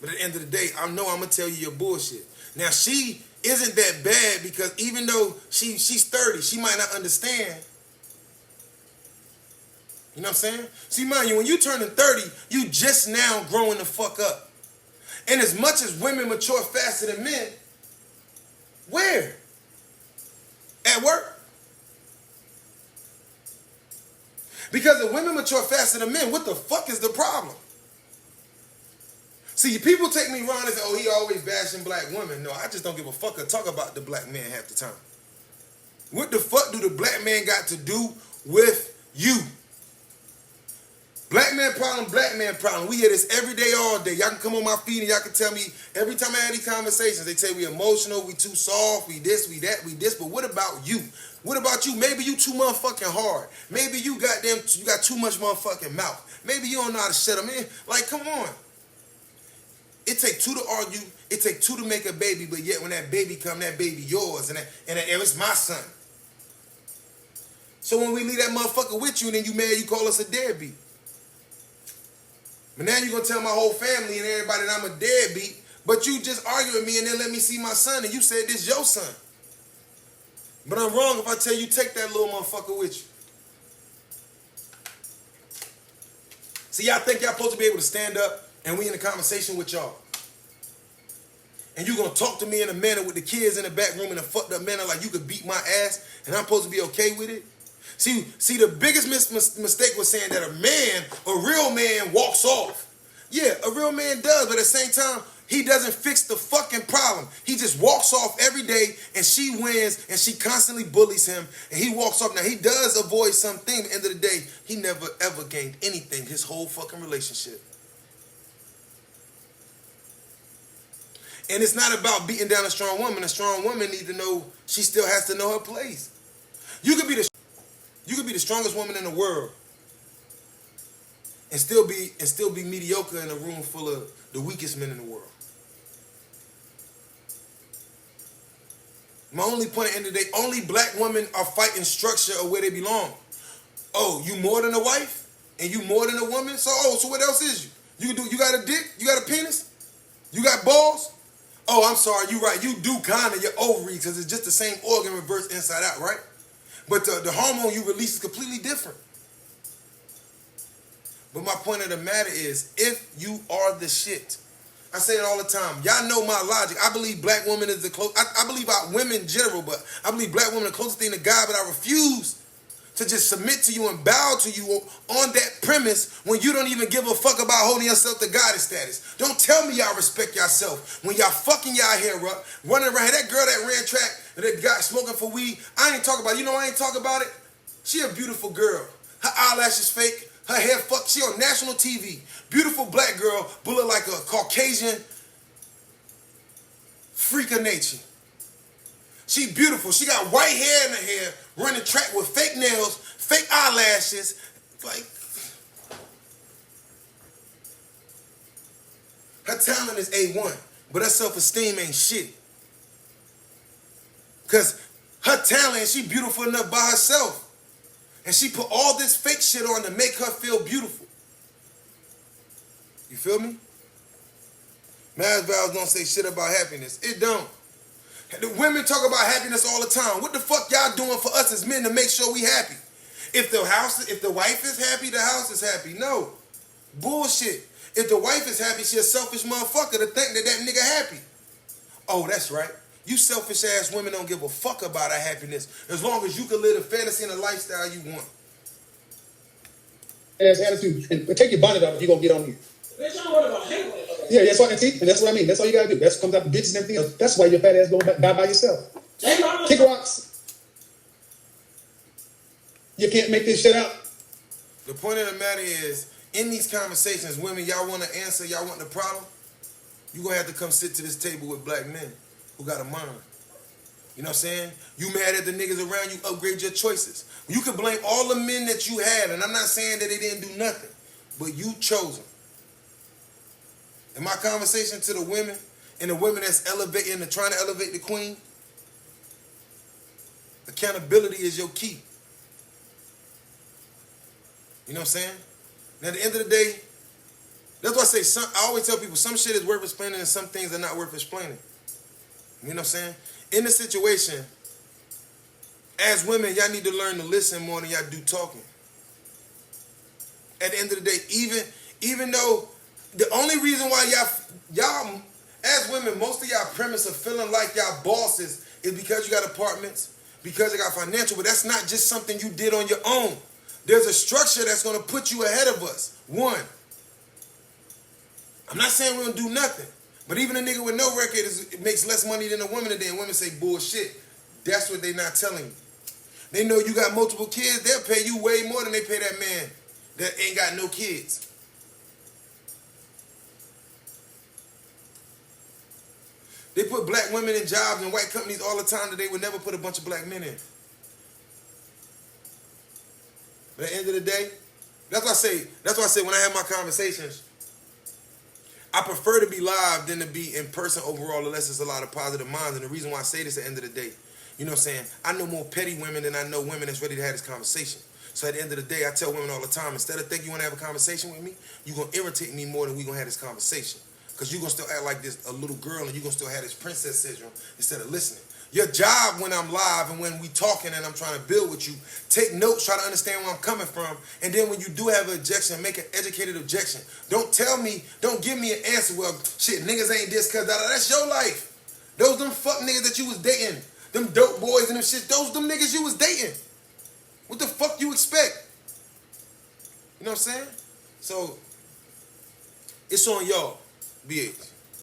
But at the end of the day, I know I'm gonna tell you your bullshit. Now she isn't that bad because even though she's 30, she might not understand. You know what I'm saying? See, mind you, when you turning 30, you just now growing the fuck up. And as much as women mature faster than men, where? At work. Because if women mature faster than men, what the fuck is the problem? See, people take me wrong and say, oh, he always bashing black women. No, I just don't give a fuck or talk about the black man half the time. What the fuck do the black man got to do with you? Black man problem. We hear this every day, all day. Y'all can come on my feed and y'all can tell me, every time I have these conversations, they say we emotional, we too soft, we this, we that, we this. But what about you? What about you? Maybe you too motherfucking hard. Maybe you got too much motherfucking mouth. Maybe you don't know how to shut them in. Like, come on. It take two to argue. It take two to make a baby, but yet when that baby come, that baby yours, and it's my son. So when we leave that motherfucker with you, and then you mad, you call us a deadbeat. But now you gonna tell my whole family and everybody that I'm a deadbeat, but you just argue with me and then let me see my son, and you said this your son. But I'm wrong if I tell you take that little motherfucker with you. See, y'all think y'all supposed to be able to stand up and we in a conversation with y'all. And you gonna talk to me in a manner with the kids in the back room in a fucked up manner like you could beat my ass and I'm supposed to be okay with it? See, the biggest mistake was saying that a real man walks off. Yeah, a real man does, but at the same time, he doesn't fix the fucking problem. He just walks off every day and she wins and she constantly bullies him and he walks off. Now, he does avoid something, but at the end of the day, he never ever gained anything his whole fucking relationship. And it's not about beating down a strong woman. A strong woman needs to know she still has to know her place. You could be the strongest woman in the world and still be mediocre in a room full of the weakest men in the world. My only point in the day, only black women are fighting structure of where they belong. Oh, you more than a wife? And you more than a woman? So what else is you? You got a dick? You got a penis? You got balls? Oh, I'm sorry, you right. You do kind of your ovaries because it's just the same organ reversed inside out, right? But the hormone you release is completely different. But my point of the matter is, if you are the shit, I say it all the time. Y'all know my logic. I believe black women is the close. I believe women in general, but I believe black women are the closest thing to God. But I refuse to just submit to you and bow to you on that premise when you don't even give a fuck about holding yourself to goddess status. Don't tell me y'all respect yourself when y'all fucking y'all hair up, running around. That girl that ran track, that guy smoking for weed. I ain't talk about it. You know I ain't talk about it? She a beautiful girl. Her eyelashes fake. Her hair fucked. She on national TV. Beautiful black girl, but look like a Caucasian freak of nature. She beautiful. She got white hair in her hair, running track with fake nails, fake eyelashes. Like, her talent is A1, but her self-esteem ain't shit. Because her talent, she beautiful enough by herself. And she put all this fake shit on to make her feel beautiful. You feel me? Marriage vows don't say shit about happiness. It don't. The women talk about happiness all the time. What the fuck y'all doing for us as men to make sure we happy? If the wife is happy, the house is happy. No. Bullshit. If the wife is happy, she a selfish motherfucker to think that nigga happy. Oh, that's right. You selfish ass women don't give a fuck about our happiness as long as you can live the fantasy and the lifestyle you want. Ass attitude. And take your bonnet off if you're going to get on here. Bitch, I'm worried about hanging with it. Yeah, that's what I mean. That's all you got to do. That's what comes out the bitches and everything else. That's why your fat ass go die by yourself. Kick rocks. You can't make this shit out. The point of the matter is, in these conversations, women, y'all want to answer, y'all want the problem, you're going to have to come sit to this table with black men who got a mind. You know what I'm saying? You mad at the niggas around you, upgrade your choices. You can blame all the men that you had, and I'm not saying that they didn't do nothing, but you chose them. In my conversation to the women, and the women that's elevating and trying to elevate the queen, accountability is your key. You know what I'm saying? And at the end of the day, that's why I say, I always tell people, some shit is worth explaining and some things are not worth explaining. You know what I'm saying? In the situation, as women, y'all need to learn to listen more than y'all do talking. At the end of the day, even though the only reason why y'all as women, most of y'all premise of feeling like y'all bosses is because you got apartments, because you got financial, but that's not just something you did on your own. There's a structure that's going to put you ahead of us. One, I'm not saying we're going to do nothing, but even a nigga with no record makes less money than a woman today, and women say bullshit. That's what they not telling you. They know you got multiple kids, they'll pay you way more than they pay that man that ain't got no kids. They put black women in jobs in white companies all the time that they would never put a bunch of black men in. But at the end of the day, that's why I say when I have my conversations, I prefer to be live than to be in person overall unless there's a lot of positive minds. And the reason why I say this at the end of the day, You know what I'm saying? I know more petty women than I know women that's ready to have this conversation. So at the end of the day, I tell women all the time, instead of thinking you want to have a conversation with me, you're going to irritate me more than we're going to have this conversation. Because you're going to still act like this a little girl and you're going to still have this princess syndrome instead of listening. Your job when I'm live and when we talking and I'm trying to build with you, take notes, try to understand where I'm coming from, and then when you do have an objection, make an educated objection. Don't give me an answer, well, shit, niggas ain't this because that's your life. Those them fuck niggas that you was dating, them dope boys and them shit, those them niggas you was dating. What the fuck you expect? You know what I'm saying? So, it's on y'all, BH.